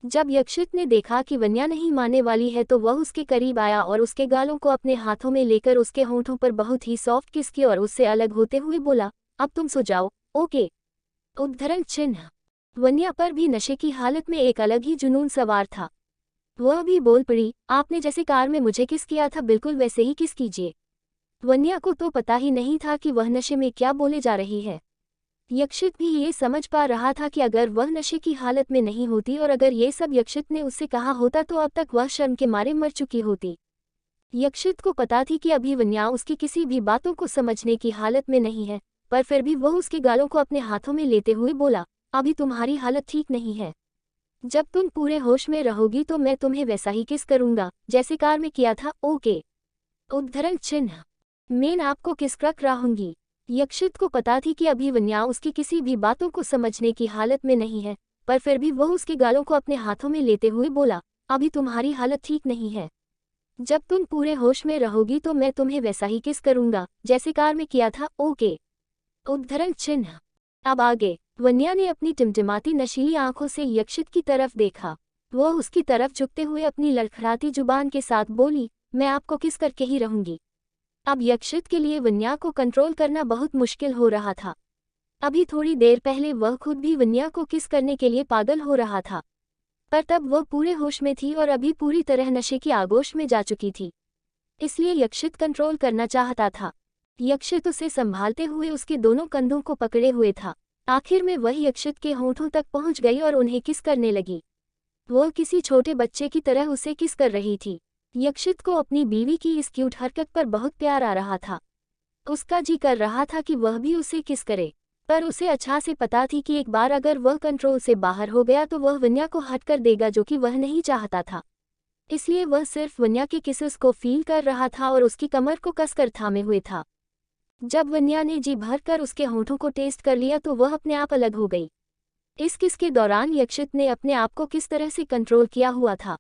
जब यक्षित ने देखा कि वन्या नहीं मानने वाली है तो वह उसके करीब आया और उसके गालों को अपने हाथों में लेकर उसके होंठों पर बहुत ही सॉफ्ट किस की और उससे अलग होते हुए बोला, अब तुम सो जाओ, ओके। उद्धरण चिन्ह। वन्या पर भी नशे की हालत में एक अलग ही जुनून सवार था। वह भी बोल पड़ी, आपने जैसे कार में मुझे किस किया था बिल्कुल वैसे ही किस कीजिए। वन्या को तो पता ही नहीं था कि वह नशे में क्या बोले जा रही है। यक्षित भी ये समझ पा रहा था कि अगर वह नशे की हालत में नहीं होती और अगर ये सब यक्षित ने उससे कहा होता तो अब तक वह शर्म के मारे मर चुकी होती। यक्षित को पता थी कि अभी वन्या उसकी किसी भी बातों को समझने की हालत में नहीं है, पर फिर भी वह उसके गालों को अपने हाथों में लेते हुए बोला, अभी तुम्हारी हालत ठीक नहीं है। जब तुम पूरे होश में रहोगी तो मैं तुम्हें वैसा ही किस करूंगा जैसे कार में किया था, ओके। उद्धरण चिन्ह। मैं आपको किस कर रहूंगी। यक्षित को पता थी कि अभी वन्या उसकी किसी भी बातों को समझने की हालत में नहीं है, पर फिर भी वह उसके गालों को अपने हाथों में लेते हुए बोला, अभी तुम्हारी हालत ठीक नहीं है। जब तुम पूरे होश में रहोगी तो मैं तुम्हें वैसा ही किस करूंगा जैसे कार में किया था, ओके। उद्धरण चिन्ह। अब आगे। वन्या ने अपनी टिमटिमाती नशीली आंखों से यक्षित की तरफ देखा। वह उसकी तरफ झुकते हुए अपनी लड़खड़ाती जुबान के साथ बोली, मैं आपको किस करके ही रहूंगी। अब यक्षित के लिए वन्या को कंट्रोल करना बहुत मुश्किल हो रहा था। अभी थोड़ी देर पहले वह खुद भी वन्या को किस करने के लिए पागल हो रहा था, पर तब वह पूरे होश में थी और अभी पूरी तरह नशे की आगोश में जा चुकी थी। इसलिए यक्षित कंट्रोल करना चाहता था। यक्षित उसे संभालते हुए उसके दोनों कंधों को पकड़े हुए था। आखिर में वह यक्षित के होंठों तक पहुंच गई और उन्हें किस करने लगी। वह किसी छोटे बच्चे की तरह उसे किस कर रही थी। यक्षित को अपनी बीवी की इस क्यूट हरकत पर बहुत प्यार आ रहा था। उसका जी कर रहा था कि वह भी उसे किस करे, पर उसे अच्छा से पता थी कि एक बार अगर वह कंट्रोल से बाहर हो गया तो वह वन्या को हट कर देगा, जो कि वह नहीं चाहता था। इसलिए वह सिर्फ वन्या के किसेस को फील कर रहा था और उसकी कमर को कसकर थामे हुए था। जब वन्या ने जी भर कर उसके होंठों को टेस्ट कर लिया तो वह अपने आप अलग हो गई। इस किस के दौरान यक्षित ने अपने आप को किस तरह से कंट्रोल किया हुआ था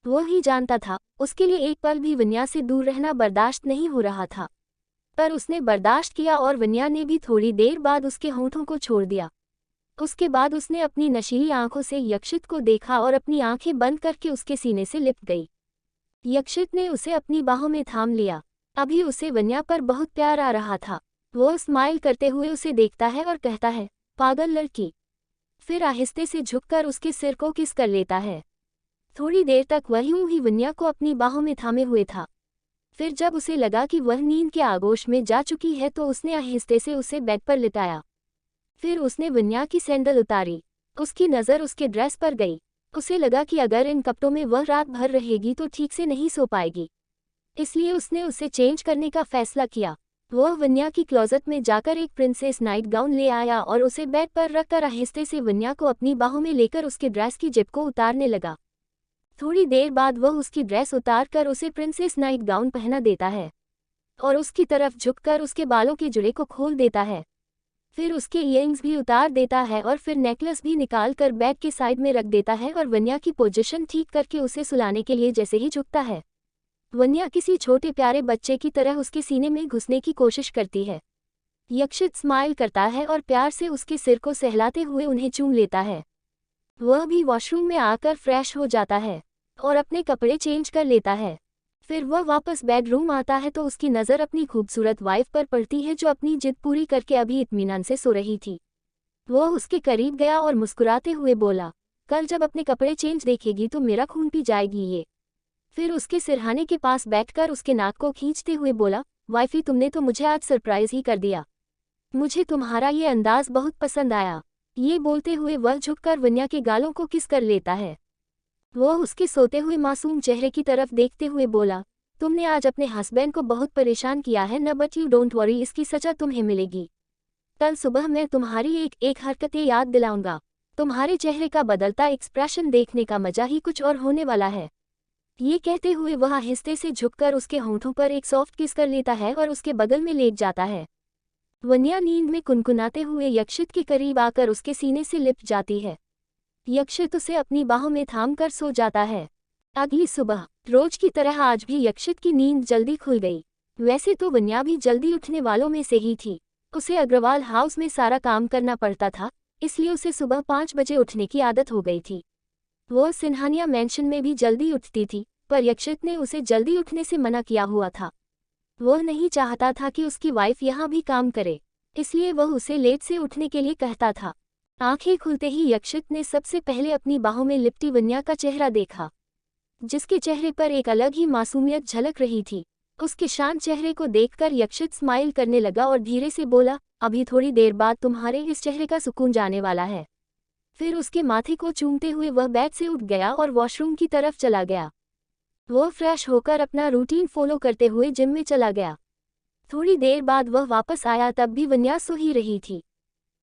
वह ही जानता था। उसके लिए एक पल भी वन्या से दूर रहना बर्दाश्त नहीं हो रहा था, पर उसने बर्दाश्त किया और वन्या ने भी थोड़ी देर बाद उसके होंठों को छोड़ दिया। उसके बाद उसने अपनी नशीली आंखों से यक्षित को देखा और अपनी आंखें बंद करके उसके सीने से लिपट गई। यक्षित ने उसे अपनी बाहों में थाम लिया। अभी उसे वन्या पर बहुत प्यार आ रहा था। वह स्माइल करते हुए उसे देखता है और कहता है, पागल लड़की। फिर आहिस्ते से झुककर उसके सिर को किस कर लेता है। थोड़ी देर तक वह यूं ही वन्या को अपनी बाहों में थामे हुए था। फिर जब उसे लगा कि वह नींद के आगोश में जा चुकी है तो उसने आहिस्ते से उसे बेड पर लिटाया। फिर उसने वन्या की सैंडल उतारी। उसकी नज़र उसके ड्रेस पर गई। उसे लगा कि अगर इन कपड़ों में वह रात भर रहेगी तो ठीक से नहीं सो पाएगी, इसलिए उसने उसे चेंज करने का फैसला किया। वह वन्या की क्लोजेट में जाकर एक प्रिंसेस नाइट गाउन ले आया और उसे बेड पर रखकर आहिस्ते से वन्या को अपनी बाहों में लेकर उसके ड्रेस की जिप को उतारने लगा। थोड़ी देर बाद वह उसकी ड्रेस उतार कर उसे प्रिंसेस नाइट गाउन पहना देता है और उसकी तरफ झुककर उसके बालों के जुड़े को खोल देता है। फिर उसके इयरिंग्स भी उतार देता है और फिर नेकलेस भी निकाल कर बेड के साइड में रख देता है और वन्या की पोजीशन ठीक करके उसे सुलाने के लिए जैसे ही झुकता है, वन्या किसी छोटे प्यारे बच्चे की तरह उसके सीने में घुसने की कोशिश करती है। यक्षित स्माइल करता है और प्यार से उसके सिर को सहलाते हुए उन्हें चूम लेता है। वह भी वॉशरूम में आकर फ्रेश हो जाता है और अपने कपड़े चेंज कर लेता है। फिर वह वापस बेडरूम आता है तो उसकी नज़र अपनी खूबसूरत वाइफ पर पड़ती है जो अपनी जिद पूरी करके अभी इत्मीनान से सो रही थी। वह उसके करीब गया और मुस्कुराते हुए बोला, कल जब अपने कपड़े चेंज देखेगी तो मेरा खून पी जाएगी ये। फिर उसके सिरहाने के पास बैठकर उसके नाक को खींचते हुए बोला, वाइफी तुमने तो मुझे आज सरप्राइज ही कर दिया। मुझे तुम्हारा ये अंदाज बहुत पसंद आया। ये बोलते हुए वह झुककर वन्या के गालों को किस कर लेता है। वह उसके सोते हुए मासूम चेहरे की तरफ देखते हुए बोला, तुमने आज अपने हस्बैंड को बहुत परेशान किया है न, बट यू डोंट वरी, इसकी सजा तुम्हें मिलेगी। कल सुबह मैं तुम्हारी एक हरकतें याद दिलाऊंगा। तुम्हारे चेहरे का बदलता एक्सप्रेशन देखने का मजा ही कुछ और होने वाला है। ये कहते हुए वह आहिस्ते से झुककर उसके होंठों पर एक सॉफ्ट किस कर लेता है और उसके बगल में लेट जाता है। वन्या नींद में कुनकुनाते हुए यक्षित के करीब आकर उसके सीने से लिपट जाती है। यक्षित उसे अपनी बाहों में थाम कर सो जाता है। अगली सुबह रोज की तरह आज भी यक्षित की नींद जल्दी खुल गई। वैसे तो वन्या भी जल्दी उठने वालों में से ही थी। उसे अग्रवाल हाउस में सारा काम करना पड़ता था, इसलिए उसे सुबह 5 बजे उठने की आदत हो गई थी। वो सिन्हानिया मैंशन में भी जल्दी उठती थी, पर यक्षित ने उसे जल्दी उठने से मना किया हुआ था। वह नहीं चाहता था कि उसकी वाइफ यहाँ भी काम करे, इसलिए वह उसे लेट से उठने के लिए कहता था। आंखें खुलते ही यक्षित ने सबसे पहले अपनी बाहों में लिपटी वन्या का चेहरा देखा, जिसके चेहरे पर एक अलग ही मासूमियत झलक रही थी। उसके शांत चेहरे को देखकर यक्षित स्माइल करने लगा और धीरे से बोला, अभी थोड़ी देर बाद तुम्हारे इस चेहरे का सुकून जाने वाला है। फिर उसके माथे को चूमते हुए वह बेड से उठ गया और वॉशरूम की तरफ चला गया। वह फ्रेश होकर अपना रूटीन फॉलो करते हुए जिम में चला गया। थोड़ी देर बाद वह वापस आया, तब भी वन्या सो ही रही थी।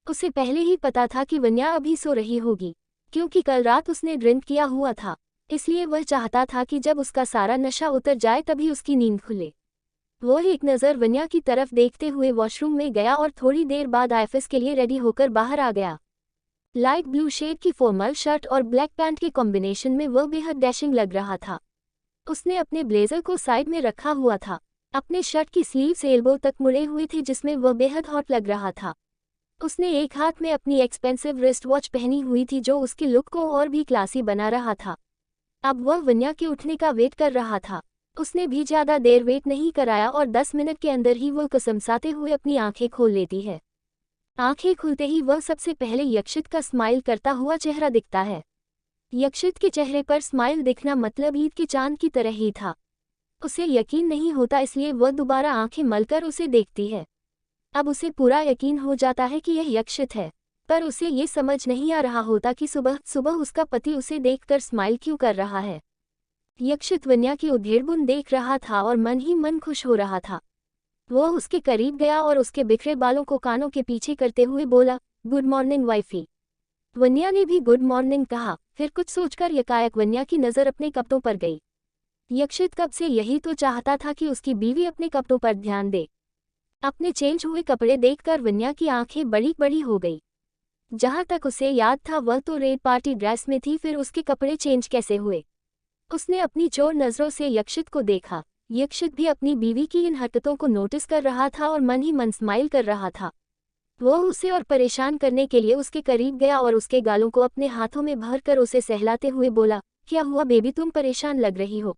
उसे पहले ही पता था कि वन्या अभी सो रही होगी, क्योंकि कल रात उसने ड्रिंक किया हुआ था, इसलिए वह चाहता था कि जब उसका सारा नशा उतर जाए तभी उसकी नींद खुले। वह एक नज़र वन्या की तरफ देखते हुए वॉशरूम में गया और थोड़ी देर बाद ऑफिस के लिए रेडी होकर बाहर आ गया। लाइट ब्लू शेड की फॉर्मल शर्ट और ब्लैक पैंट के कॉम्बिनेशन में वह बेहद डैशिंग लग रहा था। उसने अपने ब्लेजर को साइड में रखा हुआ था। अपने शर्ट की स्लीव्स एल्बो तक मुड़े हुए थे, जिसमें वह बेहद हॉट लग रहा था। उसने एक हाथ में अपनी एक्सपेंसिव रिस्ट वॉच पहनी हुई थी, जो उसके लुक को और भी क्लासी बना रहा था। अब वह वन्या के उठने का वेट कर रहा था। उसने भी ज़्यादा देर वेट नहीं कराया और 10 मिनट के अंदर ही वह कसमसाते हुए अपनी आंखें खोल लेती है। आंखें खुलते ही वह सबसे पहले यक्षित का स्माइल करता हुआ चेहरा दिखता है। यक्षित के चेहरे पर स्माइल दिखना मतलब ईद के चांद की तरह ही था। उसे यकीन नहीं होता, इसलिए वह दोबारा आंखें मलकर उसे देखती है। अब उसे पूरा यकीन हो जाता है कि यह यक्षित है, पर उसे ये समझ नहीं आ रहा होता कि सुबह सुबह उसका पति उसे देखकर स्माइल क्यों कर रहा है। यक्षित वन्या की उधेड़बुन देख रहा था और मन ही मन खुश हो रहा था। वह उसके करीब गया और उसके बिखरे बालों को कानों के पीछे करते हुए बोला, गुड मॉर्निंग वाइफी। वन्या ने भी गुड मॉर्निंग कहा। फिर कुछ सोचकर यकायक वन्या की नज़र अपने कपड़ों पर गई। यक्षित कब से यही तो चाहता था कि उसकी बीवी अपने कपड़ों पर ध्यान दे। अपने चेंज हुए कपड़े देखकर वन्या की आंखें बड़ी बड़ी हो गई। जहां तक उसे याद था वह तो रेड पार्टी ड्रेस में थी, फिर उसके कपड़े चेंज कैसे हुए। उसने अपनी चोर नज़रों से यक्षित को देखा। यक्षित भी अपनी बीवी की इन हरकतों को नोटिस कर रहा था और मन ही मन स्माइल कर रहा था। वह उसे और परेशान करने के लिए उसके करीब गया और उसके गालों को अपने हाथों में भरकर उसे सहलाते हुए बोला, क्या हुआ बेबी, तुम परेशान लग रही हो,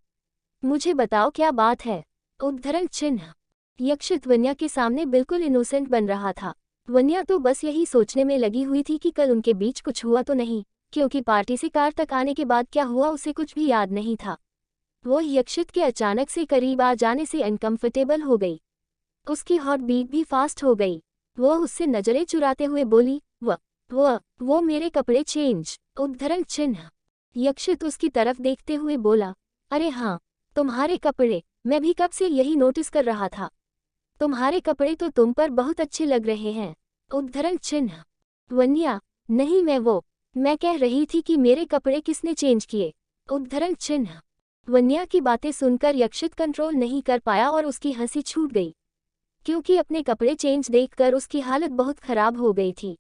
मुझे बताओ क्या बात है। उद्धरण चिन्ह। यक्षित वन्या के सामने बिल्कुल इनोसेंट बन रहा था। वन्या तो बस यही सोचने में लगी हुई थी कि कल उनके बीच कुछ हुआ तो नहीं, क्योंकि पार्टी से कार तक आने के बाद क्या हुआ उसे कुछ भी याद नहीं था। वह यक्षित के अचानक से करीब आ जाने से अनकंफर्टेबल हो गई। उसकी हार्ट बीट भी फास्ट हो गई। वह उससे नजरें चुराते हुए बोली, वो मेरे कपड़े चेंज। उद्धरण चिन्ह। यक्षित उसकी तरफ देखते हुए बोला, अरे हाँ, तुम्हारे कपड़े, मैं भी कब से यही नोटिस कर रहा था। तुम्हारे कपड़े तो तुम पर बहुत अच्छे लग रहे हैं। उद्धरण चिन्ह। वन्या, नहीं, मैं कह रही थी कि मेरे कपड़े किसने चेंज किए। उद्धरण चिन्ह। वन्या की बातें सुनकर यक्षित कंट्रोल नहीं कर पाया और उसकी हंसी छूट गई, क्योंकि अपने कपड़े चेंज देखकर उसकी हालत बहुत खराब हो गई थी।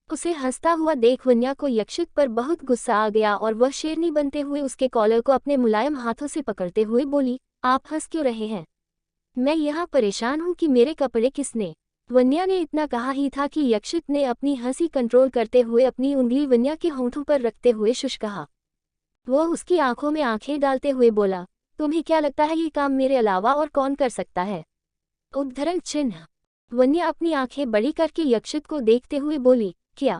उसे हंसता हुआ देख वन्या को यक्षित पर बहुत गुस्सा आ गया और वह शेरनी बनते हुए उसके कॉलर को अपने मुलायम हाथों से पकड़ते हुए बोली, आप हंस क्यों रहे हैं? मैं यहाँ परेशान हूँ कि मेरे कपड़े किसने। वन्या ने इतना कहा ही था कि यक्षित ने अपनी हंसी कंट्रोल करते हुए अपनी उंगली वन्या के होंठों पर रखते हुए शुश कहा, वह उसकी आंखों में आंखें डालते हुए बोला, तुम्हें क्या लगता है ये काम मेरे अलावा और कौन कर सकता है? उद्धरण चिन्ह। वन्या अपनी आंखें बड़ी करके यक्षित को देखते हुए बोली, क्या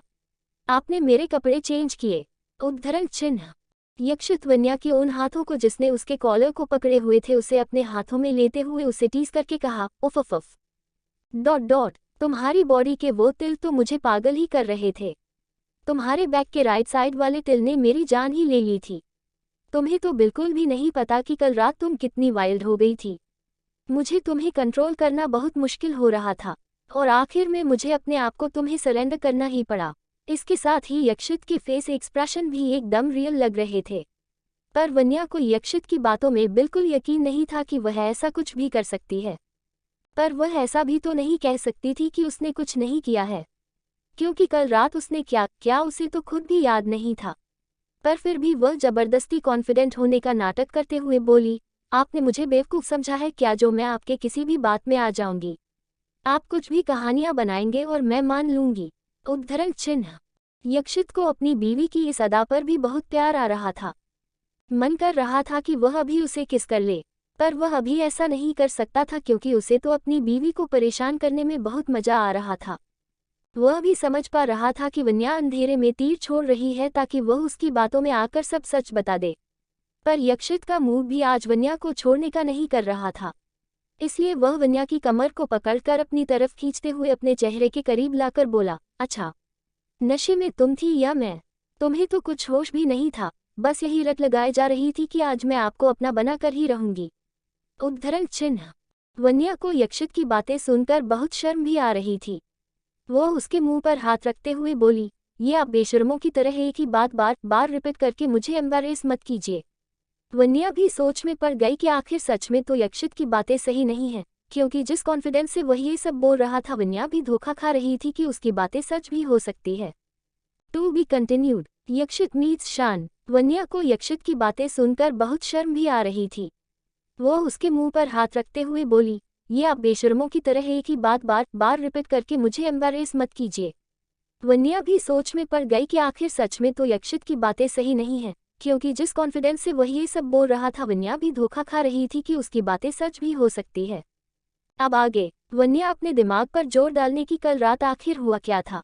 आपने मेरे कपड़े चेंज किए? उद्धरण चिन्ह। यक्षित वन्या के उन हाथों को जिसने उसके कॉलर को पकड़े हुए थे उसे अपने हाथों में लेते हुए उसे टीस करके कहा, उफ उफ उफ। डॉट डॉट, तुम्हारी बॉडी के वो तिल तो मुझे पागल ही कर रहे थे। तुम्हारे बैक के राइट साइड वाले तिल ने मेरी जान ही ले ली थी। तुम्हें तो बिल्कुल भी नहीं पता कि कल रात तुम कितनी वाइल्ड हो गई थी। मुझे तुम्हें कंट्रोल करना बहुत मुश्किल हो रहा था और आखिर में मुझे अपने आप को तुम्हें सरेंडर करना ही पड़ा। इसके साथ ही यक्षित के फेस एक्सप्रेशन भी एकदम रियल लग रहे थे। पर वन्या को यक्षित की बातों में बिल्कुल यकीन नहीं था कि वह ऐसा कुछ भी कर सकती है। पर वह ऐसा भी तो नहीं कह सकती थी कि उसने कुछ नहीं किया है, क्योंकि कल रात उसने क्या क्या उसे तो खुद भी याद नहीं था। पर फिर भी वह जबरदस्ती कॉन्फिडेंट होने का नाटक करते हुए बोली, आपने मुझे बेवकूफ़ समझा है क्या जो मैं आपके किसी भी बात में आ जाऊंगी? आप कुछ भी कहानियां बनाएंगे और मैं मान लूंगी। उद्धरण चिन्ह। यक्षित को अपनी बीवी की इस अदा पर भी बहुत प्यार आ रहा था। मन कर रहा था कि वह अभी उसे किस कर ले, पर वह अभी ऐसा नहीं कर सकता था क्योंकि उसे तो अपनी बीवी को परेशान करने में बहुत मजा आ रहा था। वह भी समझ पा रहा था कि वन्या अंधेरे में तीर छोड़ रही है ताकि वह उसकी बातों में आकर सब सच बता दे। पर यक्षित का मूड भी आज वन्या को छोड़ने का नहीं कर रहा था, इसलिए वह वन्या की कमर को पकड़कर अपनी तरफ खींचते हुए अपने चेहरे के करीब लाकर बोला, अच्छा, नशे में तुम थी या मैं? तुम्हें तो कुछ होश भी नहीं था, बस यही रट लगाए जा रही थी कि आज मैं आपको अपना बना कर ही रहूंगी। उद्धरण चिन्ह। वन्या को यक्षित की बातें सुनकर बहुत शर्म भी आ रही थी। वह उसके मुंह पर हाथ रखते हुए बोली, ये आप बेशर्मों की तरह एक ही बात बार बार रिपीट करके मुझे एम्बैरेस मत कीजिए। वन्या भी सोच में पड़ गई कि आखिर सच में तो यक्षित की बातें सही नहीं हैं, क्योंकि जिस कॉन्फिडेंस से वह ये सब बोल रहा था वन्या भी धोखा खा रही थी कि उसकी बातें सच भी हो सकती है। To be continued. Yakshit meets Shaan. Vanya को यक्षित की बातें सुनकर बहुत शर्म भी आ रही थी। वह उसके मुंह पर हाथ रखते हुए बोली, ये आप बेशर्मों की तरह एक ही बात बार बार रिपीट करके मुझे एम्बैरेस मत कीजिए। वन्या भी सोच में पड़ गई कि आखिर सच में तो यक्षित की बातें सही नहीं हैं, क्योंकि जिस कॉन्फिडेंस से वह ये सब बोल रहा था वन्या भी धोखा खा रही थी कि उसकी बातें सच भी हो सकती है। अब आगे वन्या अपने दिमाग पर जोर डालने की कल रात आखिर हुआ क्या था।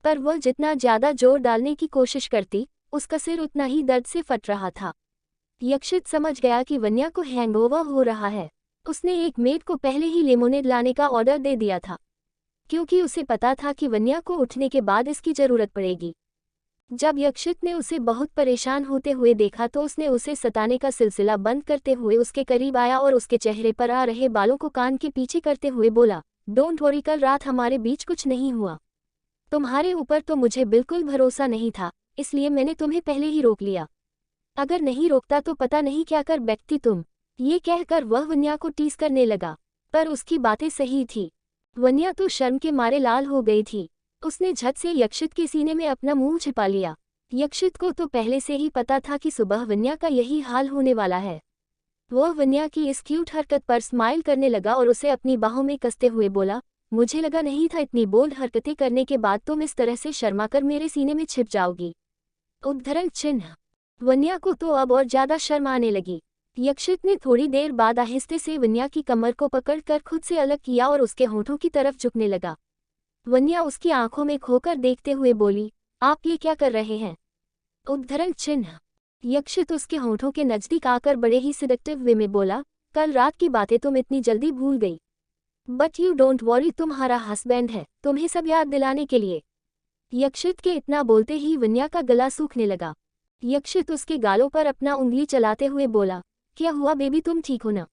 पर वह जितना ज्यादा जोर डालने की कोशिश करती, उसका सिर उतना ही दर्द से फट रहा था। यक्षित समझ गया कि वन्या को हैंगओवर हो रहा है। उसने एक मेड को पहले ही लेमोनेड लाने का ऑर्डर दे दिया था, क्योंकि उसे पता था कि वन्या को उठने के बाद इसकी जरूरत पड़ेगी। जब यक्षित ने उसे बहुत परेशान होते हुए देखा तो उसने उसे सताने का सिलसिला बंद करते हुए उसके करीब आया और उसके चेहरे पर आ रहे बालों को कान के पीछे करते हुए बोला, डोंट वरी, कल रात हमारे बीच कुछ नहीं हुआ। तुम्हारे ऊपर तो मुझे बिल्कुल भरोसा नहीं था, इसलिए मैंने तुम्हें पहले ही रोक लिया। अगर नहीं रोकता तो पता नहीं क्या कर बैठती तुम। ये कहकर वह वन्या को टीस करने लगा, पर उसकी बातें सही थी। वन्या तो शर्म के मारे लाल हो गई थी। उसने झट से यक्षित के सीने में अपना मुंह छिपा लिया। यक्षित को तो पहले से ही पता था कि सुबह वन्या का यही हाल होने वाला है। वह वन्या की इस क्यूट हरकत पर स्माइल करने लगा और उसे अपनी बाहों में कसते हुए बोला, मुझे लगा नहीं था इतनी बोल्ड हरकतें करने के बाद तुम इस तरह से शर्माकर मेरे सीने में छिप जाओगी। उद्धरण चिन्ह। वन्या को तो अब और ज्यादा शर्म आने लगी। यक्षित ने थोड़ी देर बाद आहिस्ते से वन्या की कमर को पकड़कर खुद से अलग किया और उसके होठों की तरफ झुकने लगा। वन्या उसकी आंखों में खोकर देखते हुए बोली, आप ये क्या कर रहे हैं? उद्धरण चिन्ह। यक्षित उसके होठों के नजदीक आकर बड़े ही सिडक्टिव वे में बोला, कल रात की बातें तुम इतनी जल्दी भूल गई। बट यू डोंट वॉरी, तुम्हारा हस्बैंड है तुम्हें सब याद दिलाने के लिए। यक्षित के इतना बोलते ही वन्या का गला सूखने लगा। यक्षित उसके गालों पर अपना उंगली चलाते हुए बोला, क्या हुआ बेबी, तुम ठीक हो ना?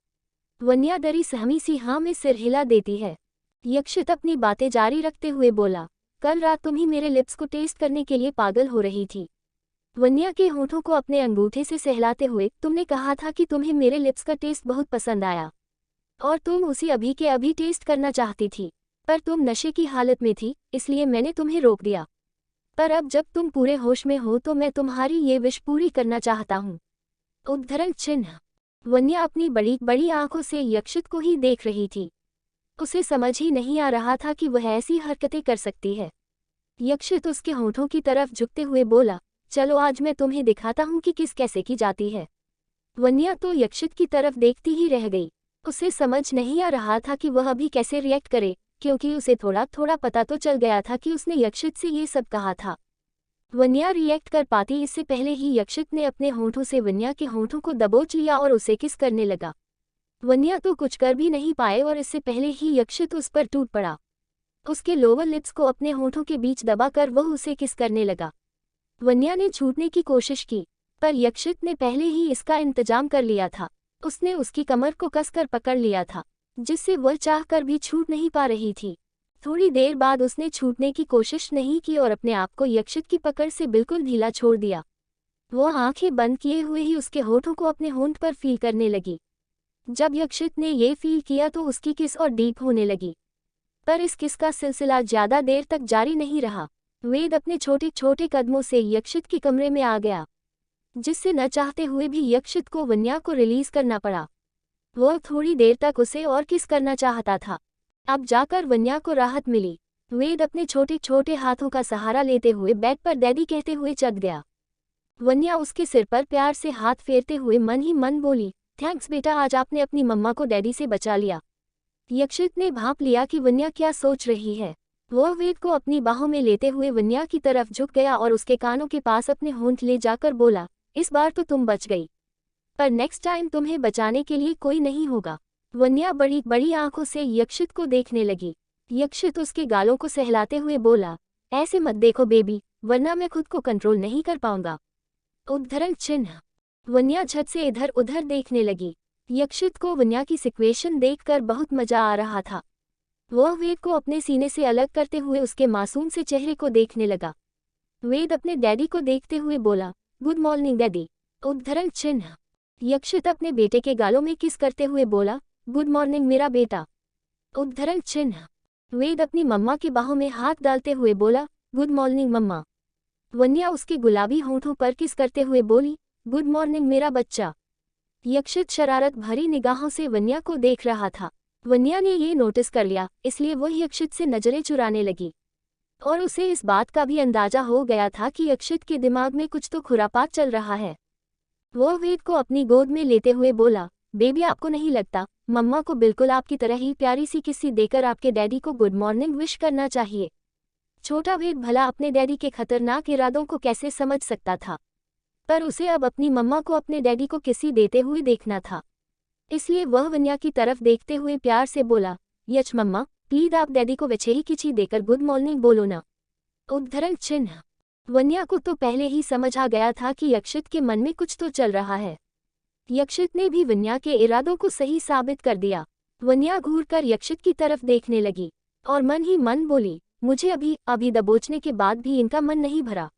वन्या डरी सहमी सी हाँ में सिर हिला देती है। यक्षित अपनी बातें जारी रखते हुए बोला, कल रात तुम ही मेरे लिप्स को टेस्ट करने के लिए पागल हो रही थी। वन्या के होठों को अपने अंगूठे से सहलाते हुए, तुमने कहा था कि तुम्हें मेरे लिप्स का टेस्ट बहुत पसंद आया और तुम उसे अभी के अभी टेस्ट करना चाहती थी, पर तुम नशे की हालत में थी, इसलिए मैंने तुम्हें रोक दिया। पर अब जब तुम पूरे होश में हो तो मैं तुम्हारी ये विश पूरी करना चाहता हूँ। उद्धरण चिन्ह। वन्या अपनी बड़ी बड़ी आंखों से यक्षित को ही देख रही थी। उसे समझ ही नहीं आ रहा था कि वह ऐसी हरकतें कर सकती है। यक्षित उसके होठों की तरफ झुकते हुए बोला, चलो आज मैं तुम्हें दिखाता हूँ कि किस कैसे की जाती है। वन्या तो यक्षित की तरफ देखती ही रह गई। उसे समझ नहीं आ रहा था कि वह अभी कैसे रिएक्ट करे, क्योंकि उसे थोड़ा थोड़ा पता तो चल गया था कि उसने यक्षित से ये सब कहा था। वन्या रिएक्ट कर पाती इससे पहले ही यक्षित ने अपने होंठों से वन्या के होंठों को दबोच लिया और उसे किस करने लगा। वन्या तो कुछ कर भी नहीं पाए और इससे पहले ही यक्षित उस पर टूट पड़ा। उसके लोअर लिप्स को अपने होंठों के बीच दबाकर वह उसे किस करने लगा। वन्या ने छूटने की कोशिश की, पर यक्षित ने पहले ही इसका इंतजाम कर लिया था। उसने उसकी कमर को कसकर पकड़ लिया था, जिससे वह चाहकर भी छूट नहीं पा रही थी। थोड़ी देर बाद उसने छूटने की कोशिश नहीं की और अपने आप को यक्षित की पकड़ से बिल्कुल ढीला छोड़ दिया। वह आंखें बंद किए हुए ही उसके होठों को अपने होंठ पर फील करने लगी। जब यक्षित ने ये फील किया तो उसकी किस और डीप होने लगी, पर इस किस का सिलसिला ज्यादा देर तक जारी नहीं रहा। वेद अपने छोटे छोटे कदमों से यक्षित के कमरे में आ गया, जिससे न चाहते हुए भी यक्षित को वन्या को रिलीज करना पड़ा। वह थोड़ी देर तक उसे और किस करना चाहता था। अब जाकर वन्या को राहत मिली। वेद अपने छोटे छोटे हाथों का सहारा लेते हुए बेड पर डैडी कहते हुए चढ़ गया। वन्या उसके सिर पर प्यार से हाथ फेरते हुए मन ही मन बोली, थैंक्स बेटा, आज आपने अपनी मम्मा को डैडी से बचा लिया। यक्षित ने भांप लिया कि वन्या क्या सोच रही है। वह वेद को अपनी बाहों में लेते हुए वन्या की तरफ झुक गया और उसके कानों के पास अपने होंठ ले जाकर बोला, इस बार तो तुम बच गई, पर नेक्स्ट टाइम तुम्हें बचाने के लिए कोई नहीं होगा। वन्या बड़ी बड़ी आंखों से यक्षित को देखने लगी। यक्षित उसके गालों को सहलाते हुए बोला, ऐसे मत देखो बेबी, वरना मैं खुद को कंट्रोल नहीं कर पाऊंगा। उद्धरण चिन्ह। वन्या झट से इधर उधर देखने लगी। यक्षित को वन्या की सिचुएशन देखकर बहुत मजा आ रहा था। वह वेद को अपने सीने से अलग करते हुए उसके मासूम से चेहरे को देखने लगा। वेद अपने डैडी को देखते हुए बोला, गुड मॉर्निंग डैडी। उद्धरण चिन्ह। यक्षित अपने बेटे के गालों में किस करते हुए बोला, गुड मॉर्निंग मेरा बेटा। उद्धरण चिन्ह। वेद अपनी मम्मा की बाहों में हाथ डालते हुए बोला, गुड मॉर्निंग मम्मा। वन्या उसके गुलाबी होंठों पर किस करते हुए बोली, गुड मॉर्निंग मेरा बच्चा। यक्षित शरारत भरी निगाहों से वन्या को देख रहा था। वन्या ने ये नोटिस कर लिया, इसलिए वह यक्षित से नजरें चुराने लगी, और उसे इस बात का भी अंदाजा हो गया था कि यक्षित के दिमाग में कुछ तो खुरापात चल रहा है। वह वेद को अपनी गोद में लेते हुए बोला, बेबी आपको नहीं लगता मम्मा को बिल्कुल आपकी तरह ही प्यारी सी किस्सी देकर आपके डैडी को गुड मॉर्निंग विश करना चाहिए। छोटा वेद भला अपने डैडी के खतरनाक इरादों को कैसे समझ सकता था, पर उसे अब अपनी मम्मा को अपने डैडी को किस्सी देते हुए देखना था। इसलिए वह वन्या की तरफ देखते हुए प्यार से बोला, यच मम्मा प्लीज आप डैडी को वैसे ही किसी देकर गुड मॉर्निंग बोलो ना। उद्धरण चिन्ह। वन्या को तो पहले ही समझ आ गया था कि यक्षित के मन में कुछ तो चल रहा है। यक्षित ने भी वन्या के इरादों को सही साबित कर दिया। वन्या घूरकर यक्षित की तरफ देखने लगी और मन ही मन बोली, मुझे अभी दबोचने के बाद भी इनका मन नहीं भरा।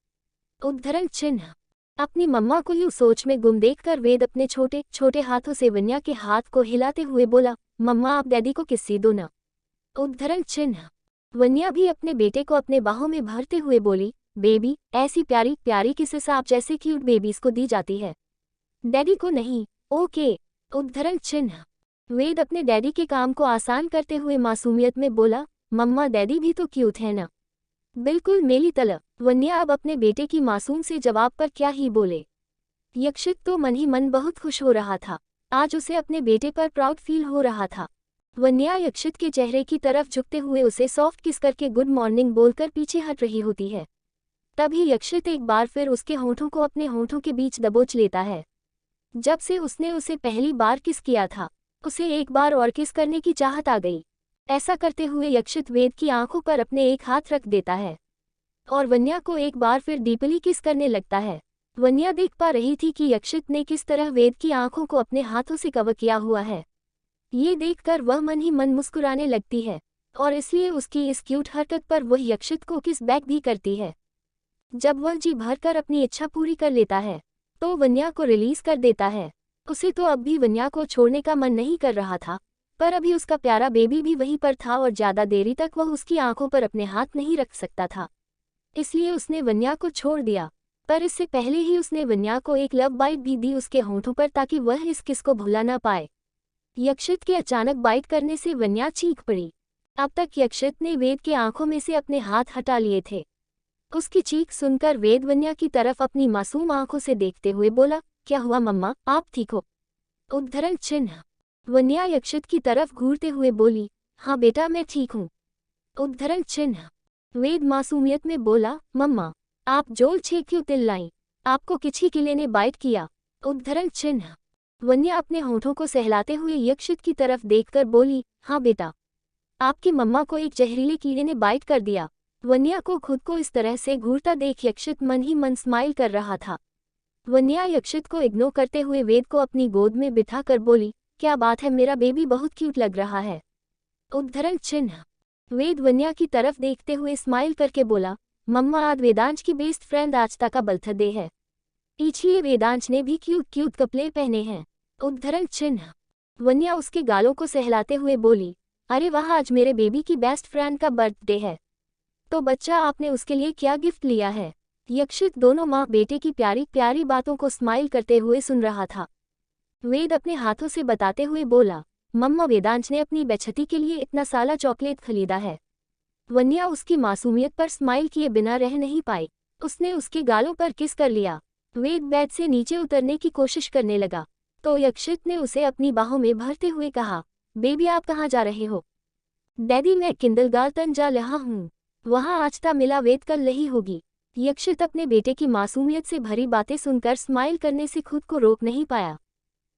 उद्धरण चिन्ह। अपनी मम्मा को यूं सोच में गुम देखकर वेद अपने छोटे छोटे हाथों से वन्या के हाथ को हिलाते हुए बोला, मम्मा आप डैडी को किस्सी दो ना। उद्धरण चिन्ह। वन्या भी अपने बेटे को अपने बाहों में भरते हुए बोली, बेबी ऐसी प्यारी प्यारी किसेस आप जैसे क्यूट बेबीज को दी जाती है, डैडी को नहीं। ओके। उद्धरण चिन्ह। वेद अपने डैडी के काम को आसान करते हुए मासूमियत में बोला, मम्मा डैडी भी तो क्यूट है ना, बिल्कुल मेरी तरह। वन्या अब अपने बेटे की मासूम से जवाब पर क्या ही बोले। यक्षित तो मन ही मन बहुत खुश हो रहा था। आज उसे अपने बेटे पर प्राउड फील हो रहा था। वन्या यक्षित के चेहरे की तरफ झुकते हुए उसे सॉफ्ट किस करके गुड मॉर्निंग बोलकर पीछे हट रही होती है। तभी यक्षित एक बार फिर उसके होंठों को अपने होंठों के बीच दबोच लेता है। जब से उसने उसे पहली बार किस किया था, उसे एक बार और किस करने की चाहत आ गई। ऐसा करते हुए यक्षित वेद की आंखों पर अपने एक हाथ रख देता है और वन्या को एक बार फिर डीपली किस करने लगता है। वन्या देख पा रही थी कि यक्षित ने किस तरह वेद की आंखों को अपने हाथों से कवर किया हुआ है। ये देखकर वह मन ही मन मुस्कुराने लगती है और इसलिए उसकी इस क्यूट हरकत पर वह यक्षित को किस बैक भी करती है। जब वह जी भरकर अपनी इच्छा पूरी कर लेता है तो वन्या को रिलीज कर देता है। उसे तो अब भी वन्या को छोड़ने का मन नहीं कर रहा था, पर अभी उसका प्यारा बेबी भी वहीं पर था और ज्यादा देरी तक वह उसकी आंखों पर अपने हाथ नहीं रख सकता था। इसलिए उसने वन्या को छोड़ दिया, पर इससे पहले ही उसने वन्या को एक लव बाइट भी दी उसके होंठों पर, ताकि वह इस किस को भुला ना पाए। यक्षित के अचानक बाइट करने से वन्या चीख पड़ी। अब तक यक्षित ने वेद के आंखों में से अपने हाथ हटा लिए थे। उसकी चीख सुनकर वेद वन्या की तरफ अपनी मासूम आंखों से देखते हुए बोला, क्या हुआ मम्मा, आप ठीक हो? उद्धरण चिन्ह। वन्या यक्षित की तरफ घूरते हुए बोली, हाँ बेटा मैं ठीक हूँ। उद्धरण चिन्ह। वेद मासूमियत में बोला, मम्मा आप जोल छे क्यों तिल्लाई, आपको किसी किले ने बाइट किया? उद्धरण चिन्ह। वन्या अपने होठों को सहलाते हुए यक्षित की तरफ देखकर बोली, हाँ बेटा, आपकी मम्मा को एक जहरीले कीड़े ने बाइट कर दिया। वन्या को खुद को इस तरह से घूरता देख यक्षित मन ही मन स्माइल कर रहा था। वन्या यक्षित को इग्नोर करते हुए वेद को अपनी गोद में बिठा कर बोली, क्या बात है, मेरा बेबी बहुत क्यूट लग रहा है। उद्धरण चिन्ह। वेद वन्या की तरफ देखते हुए स्माइल करके बोला, मम्मा आज वेदांश की बेस्ट फ्रेंड आजता का बर्थडे है, इसलिए वेदांश ने भी क्यूट क्यूट कपड़े पहने हैं। उद्धरण चिन्ह। वन्या उसके गालों को सहलाते हुए बोली, अरे वाह, आज मेरे बेबी की बेस्ट फ्रेंड का बर्थडे है, तो बच्चा आपने उसके लिए क्या गिफ्ट लिया है? यक्षित दोनों माँ बेटे की प्यारी प्यारी बातों को स्माइल करते हुए सुन रहा था। वेद अपने हाथों से बताते हुए बोला, मम्मा वेदांश ने अपनी बेचती के लिए इतना सारा चॉकलेट खरीदा है। वन्या उसकी मासूमियत पर स्माइल किए बिना रह नहीं पाई, उसने उसके गालों पर किस कर लिया। वेद बेड से नीचे उतरने की कोशिश करने लगा तो यक्षित ने उसे अपनी बाहों में भरते हुए कहा, बेबी आप कहाँ जा रहे हो? डैडी मैं किंडरगार्टन जा रहा हूँ, वहाँ आजता मिला वेद कल नहीं होगी। यक्षित अपने बेटे की मासूमियत से भरी बातें सुनकर स्माइल करने से खुद को रोक नहीं पाया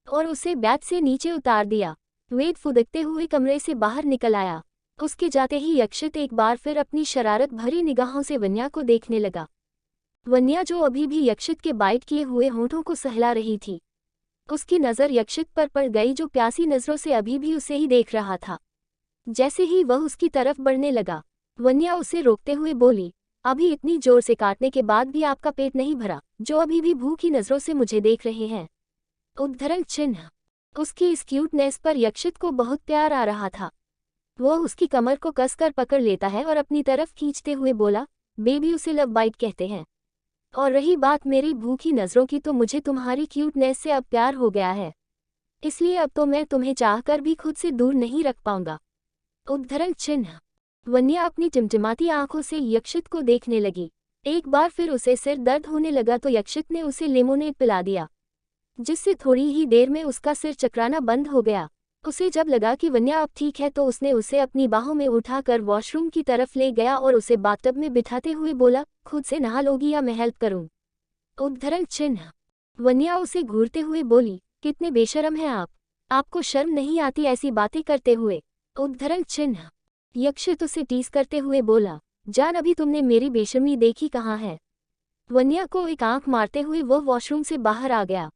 और उसे बेड से नीचे उतार दिया। वेद फुदकते हुए कमरे से बाहर निकल आया। उसके जाते ही यक्षित एक बार फिर अपनी शरारत भरी निगाहों से वन्या को देखने लगा। वन्या जो अभी भी यक्षित के बाइट किए हुए होठों को सहला रही थी, उसकी नज़र यक्षित पर पड़ गई जो प्यासी नज़रों से अभी भी उसे ही देख रहा था। जैसे ही वह उसकी तरफ बढ़ने लगा, वन्या उसे रोकते हुए बोली, अभी इतनी जोर से काटने के बाद भी आपका पेट नहीं भरा, जो अभी भी भूखी नज़रों से मुझे देख रहे हैं। उद्धरण चिन्ह। उसकी इस क्यूटनेस पर यक्षित को बहुत प्यार आ रहा था। वह उसकी कमर को कसकर पकड़ लेता है और अपनी तरफ खींचते हुए बोला, बेबी उसे लव बाइट कहते हैं, और रही बात मेरी भूखी नज़रों की तो मुझे तुम्हारी क्यूटनेस से अब प्यार हो गया है, इसलिए अब तो मैं तुम्हें चाहकर भी खुद से दूर नहीं रख पाऊंगा। उद्धरण चिन्ह। वन्या अपनी टिमटिमाती आंखों से यक्षित को देखने लगी। एक बार फिर उसे सिर दर्द होने लगा तो यक्षित ने उसे लेमोनेड पिला दिया, जिससे थोड़ी ही देर में उसका सिर चकराना बंद हो गया। उसे जब लगा कि वन्या अब ठीक है तो उसने उसे अपनी बाहों में उठाकर वॉशरूम की तरफ ले गया और उसे बाथटब में बिठाते हुए बोला, खुद से नहा लोगी या मैं हेल्प करूं? उद्धरण चिन्ह। वन्या उसे घूरते हुए बोली, कितने बेशर्म हैं आप, आपको शर्म नहीं आती ऐसी बातें करते हुए? उद्धरण चिन्ह। यक्षित उसे टीस करते हुए बोला, जान अभी तुमने मेरी बेशर्मी देखी कहाँ है? वन्या को एक आंख मारते हुए वह वॉशरूम से बाहर आ गया।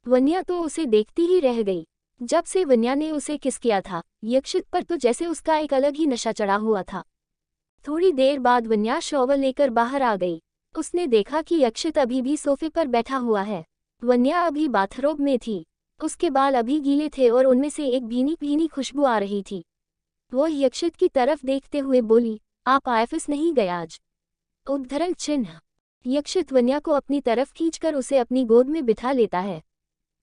वन्या तो उसे देखती ही रह गई। जब से वन्या ने उसे किस किया था, यक्षित पर तो जैसे उसका एक अलग ही नशा चढ़ा हुआ था। थोड़ी देर बाद वन्या शॉवर लेकर बाहर आ गई। उसने देखा कि यक्षित अभी भी सोफे पर बैठा हुआ है। वन्या अभी बाथरोब में थी, उसके बाल अभी गीले थे और उनमें से एक भीनी भीनी खुशबू आ रही थी। वह यक्षित की तरफ देखते हुए बोली, आप ऑफिस नहीं गए आज? उद्धरण चिन्ह। यक्षित वन्या को अपनी तरफ खींचकर उसे अपनी गोद में बिठा लेता है।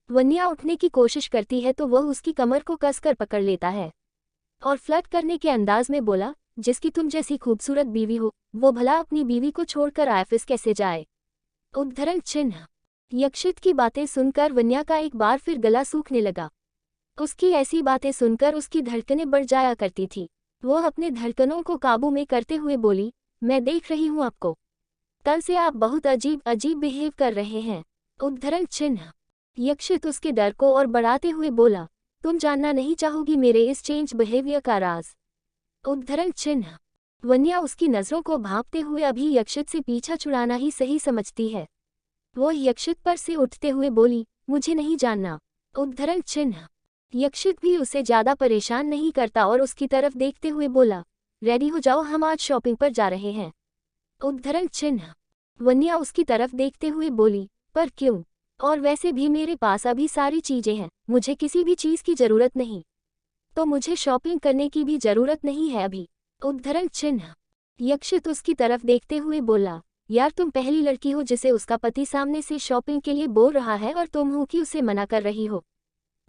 वन्या उठने की कोशिश करती है तो वह उसकी कमर को कसकर पकड़ लेता है और फ्लर्ट करने के अंदाज में बोला, जिसकी तुम जैसी खूबसूरत बीवी हो, वो भला अपनी बीवी को छोड़कर ऑफिस कैसे जाए? उद्धरण चिन्ह। यक्षित की बातें सुनकर वन्या का एक बार फिर गला सूखने लगा। उसकी ऐसी बातें सुनकर उसकी धड़कनें बढ़ जाया करती थी। वह अपने धड़कनों को काबू में करते हुए बोली, मैं देख रही हूँ आपको, कल से आप बहुत अजीब अजीब बिहेव कर रहे हैं। उद्धरण चिन्ह। यक्षित उसके डर को और बढ़ाते हुए बोला, तुम जानना नहीं चाहोगी मेरे इस चेंज बिहेवियर का राज? उद्धरण चिन्ह। वन्या उसकी नज़रों को भांपते हुए अभी यक्षित से पीछा छुड़ाना ही सही समझती है। वो यक्षित पर से उठते हुए बोली, मुझे नहीं जानना। उद्धरण चिन्ह। यक्षित भी उसे ज़्यादा परेशान नहीं करता और उसकी तरफ देखते हुए बोला, रेडी हो जाओ, हम आज शॉपिंग पर जा रहे हैं। उद्धरण चिन्ह। वन्या उसकी तरफ देखते हुए बोली, पर क्यों? और वैसे भी मेरे पास अभी सारी चीज़ें हैं, मुझे किसी भी चीज़ की ज़रूरत नहीं, तो मुझे शॉपिंग करने की भी ज़रूरत नहीं है अभी। उद्धरण चिन्ह। यक्षित उसकी तरफ देखते हुए बोला, यार तुम पहली लड़की हो जिसे उसका पति सामने से शॉपिंग के लिए बोल रहा है और तुम हो कि उसे मना कर रही हो।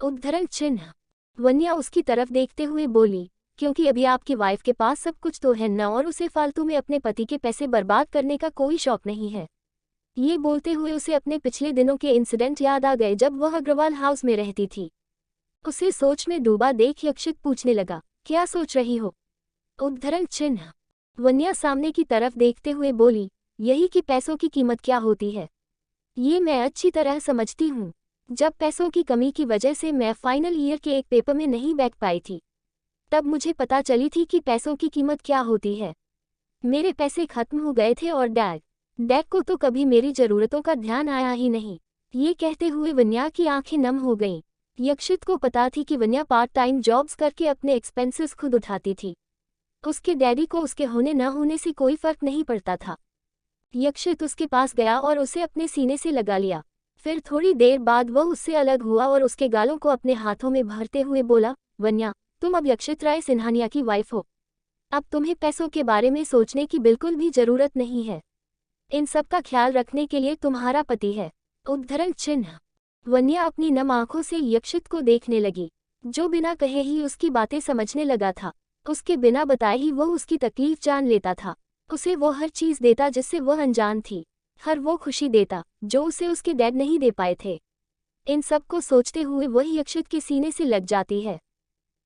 उद्धरण चिन्ह। वन्या उसकी तरफ देखते हुए बोली, क्योंकि अभी आपकी वाइफ के पास सब कुछ तो है न, और उसे फालतू में अपने पति के पैसे बर्बाद करने का कोई शौक नहीं है। ये बोलते हुए उसे अपने पिछले दिनों के इंसिडेंट याद आ गए जब वह अग्रवाल हाउस में रहती थी। उसे सोच में डूबा देख यक्षित पूछने लगा, क्या सोच रही हो? उद्धरण चिन्ह। वन्या सामने की तरफ देखते हुए बोली, यही कि पैसों की कीमत क्या होती है। ये मैं अच्छी तरह समझती हूँ। जब पैसों की कमी की वजह से मैं फाइनल ईयर के एक पेपर में नहीं बैठ पाई थी, तब मुझे पता चली थी कि पैसों की कीमत क्या होती है। मेरे पैसे खत्म हो गए थे और डैड को तो कभी मेरी ज़रूरतों का ध्यान आया ही नहीं। ये कहते हुए वन्या की आंखें नम हो गईं। यक्षित को पता थी कि वन्या पार्ट टाइम जॉब्स करके अपने एक्सपेंसेस खुद उठाती थी। उसके डैडी को उसके होने न होने से कोई फर्क नहीं पड़ता था। यक्षित उसके पास गया और उसे अपने सीने से लगा लिया। फिर थोड़ी देर बाद वह उससे अलग हुआ और उसके गालों को अपने हाथों में भरते हुए बोला, वन्या, तुम अब यक्षित राय सिन्हानिया की वाइफ हो। अब तुम्हें पैसों के बारे में सोचने की बिल्कुल भी जरूरत नहीं है। इन सब का ख्याल रखने के लिए तुम्हारा पति है। उद्धरण चिन्ह। वन्या अपनी नम आंखों से यक्षित को देखने लगी, जो बिना कहे ही उसकी बातें समझने लगा था। उसके बिना बताए ही वह उसकी तकलीफ जान लेता था। उसे वो हर चीज़ देता जिससे वह अनजान थी, हर वो खुशी देता जो उसे उसके डैड नहीं दे पाए थे। इन सब को सोचते हुए वही यक्षित के सीने से लग जाती है।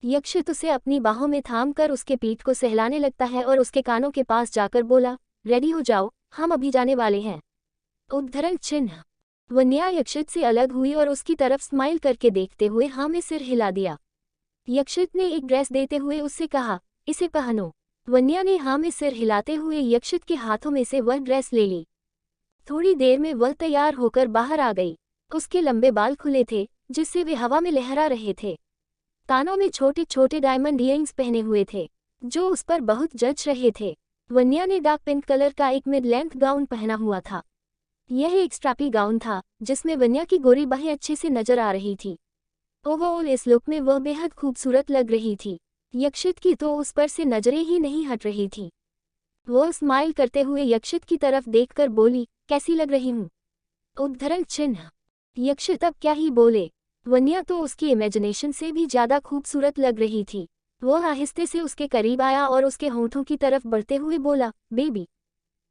यक्षित उसे अपनी बाहों में थाम कर उसके पीठ को सहलाने लगता है और उसके कानों के पास जाकर बोला, रेडी हो जाओ, हम अभी जाने वाले हैं। उद्धरण चिन्ह। वन्या यक्षित से अलग हुई और उसकी तरफ स्माइल करके देखते हुए हाँ में सिर हिला दिया। यक्षित ने एक ड्रेस देते हुए उससे कहा, इसे पहनो। वन्या ने हाँ में सिर हिलाते हुए यक्षित के हाथों में से वह ड्रेस ले ली। थोड़ी देर में वह तैयार होकर बाहर आ गई। उसके लंबे बाल खुले थे जिससे वे हवा में लहरा रहे थे। कानों में छोटे छोटे डायमंड इयरिंग्स पहने हुए थे जो उस पर बहुत जच रहे थे। वन्या ने डार्क पिंक कलर का एक मिड लेंथ गाउन पहना हुआ था। यह एक स्ट्रैपी गाउन था जिसमें वन्या की गोरी बाहें अच्छे से नजर आ रही थी। ओवरऑल इस लुक में वह बेहद खूबसूरत लग रही थी। यक्षित की तो उस पर से नजरें ही नहीं हट रही थी। वह स्माइल करते हुए यक्षित की तरफ देखकर बोली, कैसी लग रही हूँ? उद्धरण चिन्ह। यक्षित अब क्या ही बोले। वन्या तो उसकी इमेजिनेशन से भी ज्यादा खूबसूरत लग रही थी। वह आहिस्ते से उसके करीब आया और उसके होंठों की तरफ बढ़ते हुए बोला, बेबी,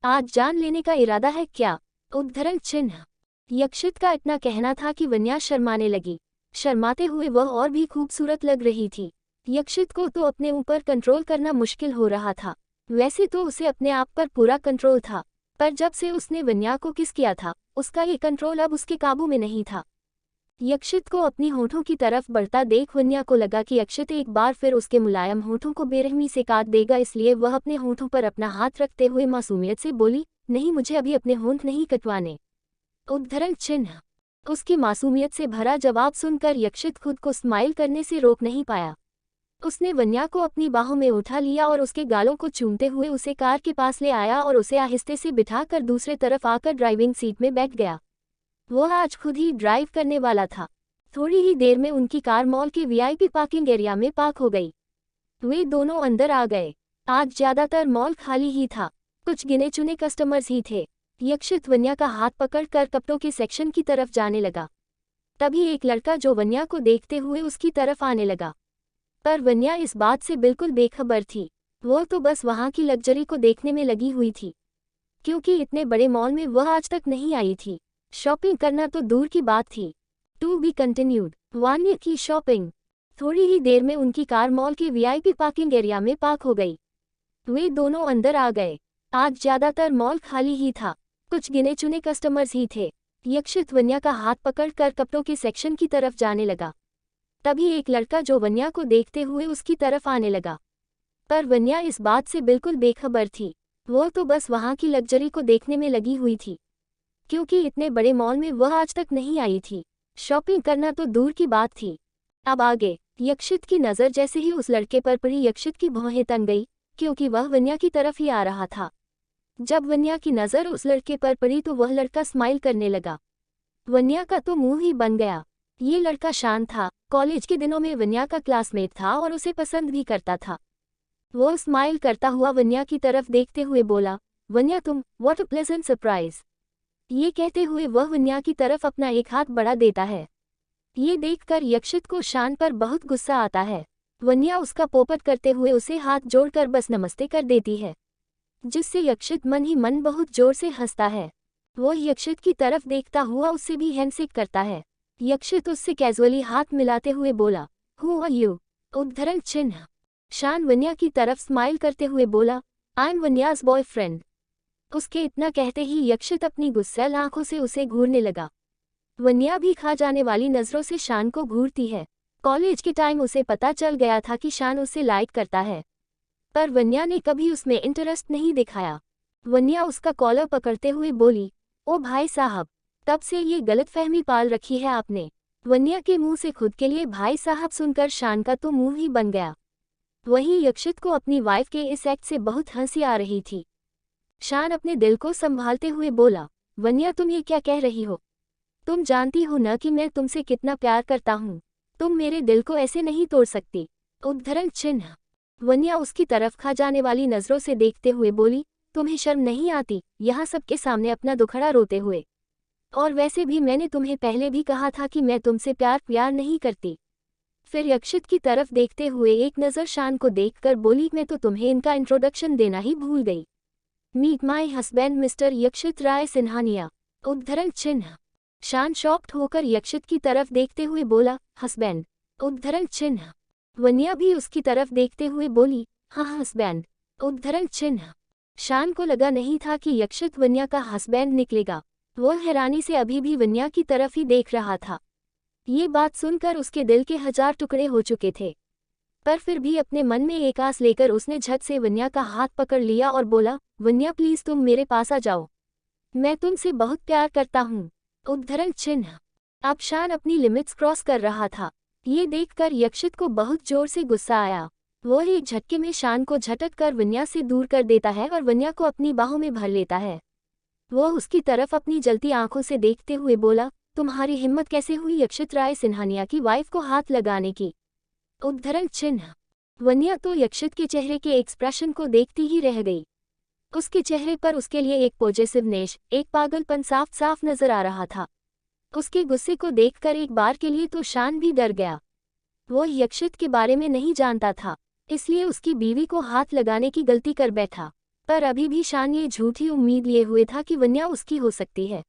आज जान लेने का इरादा है क्या? उद्धरण चिन्ह। यक्षित का इतना कहना था कि वन्या शर्माने लगी। शर्माते हुए वह और भी खूबसूरत लग रही थी। यक्षित को तो अपने ऊपर कंट्रोल करना मुश्किल हो रहा था। वैसे तो उसे अपने आप पर पूरा कंट्रोल था, पर जब से उसने वन्या को किस किया था, उसका ये कंट्रोल अब उसके काबू में नहीं था। यक्षित को अपनी होठों की तरफ बढ़ता देख वन्या को लगा कि यक्षित एक बार फिर उसके मुलायम होठों को बेरहमी से काट देगा, इसलिए वह अपने होठों पर अपना हाथ रखते हुए मासूमियत से बोली, नहीं, मुझे अभी अपने होंठ नहीं कटवाने। उद्धरण चिन्ह। उसकी मासूमियत से भरा जवाब सुनकर यक्षित खुद को स्माइल करने से रोक नहीं पाया। उसने वन्या को अपनी बाहों में उठा लिया और उसके गालों को चूमते हुए उसे कार के पास ले आया और उसे आहिस्ते से बिठाकर दूसरे तरफ आकर ड्राइविंग सीट में बैठ गया। वह आज खुद ही ड्राइव करने वाला था। थोड़ी ही देर में उनकी कार मॉल के वीआईपी पार्किंग एरिया में पार्क हो गई। वे दोनों अंदर आ गए। आज ज्यादातर मॉल खाली ही था, कुछ गिने चुने कस्टमर्स ही थे। यक्षित वन्या का हाथ पकड़कर कपड़ों के सेक्शन की तरफ जाने लगा। तभी एक लड़का जो वन्या को देखते हुए उसकी तरफ आने लगा, पर वन्या इस बात से बिल्कुल बेखबर थी। वह तो बस वहां की लग्जरी को देखने में लगी हुई थी, क्योंकि इतने बड़े मॉल में वह आज तक नहीं आई थी। शॉपिंग करना तो दूर की बात थी। To be continued. वन्या की शॉपिंग। थोड़ी ही देर में उनकी कार मॉल के वीआईपी पार्किंग एरिया में पार्क हो गई। वे दोनों अंदर आ गए। आज ज्यादातर मॉल खाली ही था, कुछ गिने चुने कस्टमर्स ही थे। यक्षित वन्या का हाथ पकड़कर कपड़ों के सेक्शन की तरफ जाने लगा। तभी एक लड़का जो वन्या को देखते हुए उसकी तरफ आने लगा, पर वन्या इस बात से बिल्कुल बेखबर थी। वह तो बस वहां की लग्जरी को देखने में लगी हुई थी, क्योंकि इतने बड़े मॉल में वह आज तक नहीं आई थी। शॉपिंग करना तो दूर की बात थी। अब आगे यक्षित की नज़र जैसे ही उस लड़के पर पड़ी, यक्षित की भौहें तन गई, क्योंकि वह वन्या की तरफ ही आ रहा था। जब वन्या की नज़र उस लड़के पर पड़ी तो वह लड़का स्माइल करने लगा। वन्या का तो मुंह ही बन गया। ये लड़का शांत था, कॉलेज के दिनों में वन्या का क्लासमेट था और उसे पसंद भी करता था। वो स्माइल करता हुआ वन्या की तरफ देखते हुए बोला, वन्या तुम, व्हाट अ प्लेजेंट सरप्राइज। ये कहते हुए वह वन्या की तरफ अपना एक हाथ बढ़ा देता है। ये देखकर यक्षित को शान पर बहुत गुस्सा आता है। वन्या उसका पोपट करते हुए उसे हाथ जोड़कर बस नमस्ते कर देती है, जिससे यक्षित मन ही मन बहुत जोर से हंसता है। वो यक्षित की तरफ देखता हुआ उससे भी हैंडशेक करता है। यक्षित उससे कैजुअली हाथ मिलाते हुए बोला, हु आर यू? उद्धरण चिन्ह। शान वन्या की तरफ स्माइल करते हुए बोला, आई एम वन्याज बॉयफ्रेंड। उसके इतना कहते ही यक्षित अपनी गुस्सैल आंखों से उसे घूरने लगा। वन्या भी खा जाने वाली नजरों से शान को घूरती है। कॉलेज के टाइम उसे पता चल गया था कि शान उसे लाइक करता है, पर वन्या ने कभी उसमें इंटरेस्ट नहीं दिखाया। वन्या उसका कॉलर पकड़ते हुए बोली, ओ भाई साहब, तब से ये गलतफहमी पाल रखी है आपने। वन्या के मुंह से खुद के लिए भाई साहब सुनकर शान का तो मुंह ही बन गया। वहीं यक्षित को अपनी वाइफ के इस एक्ट से बहुत हंसी आ रही थी। शान अपने दिल को संभालते हुए बोला, वन्या तुम ये क्या कह रही हो? तुम जानती हो न कि मैं तुमसे कितना प्यार करता हूँ। तुम मेरे दिल को ऐसे नहीं तोड़ सकती। उद्धरण चिन्ह। वन्या उसकी तरफ खा जाने वाली नजरों से देखते हुए बोली, तुम्हें शर्म नहीं आती यहाँ सबके सामने अपना दुखड़ा रोते हुए? और वैसे भी मैंने तुम्हें पहले भी कहा था कि मैं तुमसे प्यार नहीं करती। फिर यक्षित की तरफ देखते हुए एक नज़र शान को देखकर बोली, मैं तो तुम्हें इनका इंट्रोडक्शन देना ही भूल गई। मीट माई हस्बैंड मिस्टर यक्षित राय सिन्हानिया। उद्धरण चिन्ह। शान शॉक्ड होकर यक्षित की तरफ देखते हुए बोला, हस्बैंड? उद्धरण चिन्ह। वन्या भी उसकी तरफ देखते हुए बोली, हाँ हस्बैंड। उद्धरण चिन्ह। शान को लगा नहीं था कि यक्षित वन्या का हस्बैंड निकलेगा। वह हैरानी से अभी भी वन्या की तरफ ही देख रहा था। ये बात सुनकर उसके दिल के 1000 टुकड़े हो चुके थे, पर फिर भी अपने मन में एक आस लेकर उसने झट से वन्या का हाथ पकड़ लिया और बोला, वन्या प्लीज तुम मेरे पास आ जाओ, मैं तुमसे बहुत प्यार करता हूँ। उद्धरण चिन्ह। अब शान अपनी लिमिट्स क्रॉस कर रहा था। ये देखकर यक्षित को बहुत जोर से गुस्सा आया। वह एक झटके में शान को झटक कर वन्या से दूर कर देता है और वन्या को अपनी बाहों में भर लेता है। वह उसकी तरफ अपनी जलती आंखों से देखते हुए बोला, तुम्हारी हिम्मत कैसे हुई यक्षित राय सिन्हानिया की वाइफ को हाथ लगाने की? उद्धरण चिन्ह। वन्या तो यक्षित के चेहरे के एक्सप्रेशन को देखती ही रह गई। उसके चेहरे पर उसके लिए एक पॉजिटिवनेस, एक पागलपन साफ साफ नजर आ रहा था। उसके गुस्से को देखकर एक बार के लिए तो शान भी डर गया। वह यक्षित के बारे में नहीं जानता था, इसलिए उसकी बीवी को हाथ लगाने की गलती कर बैठा। पर अभी भी शान ये झूठी उम्मीद लिए हुए था कि वन्या उसकी हो सकती है,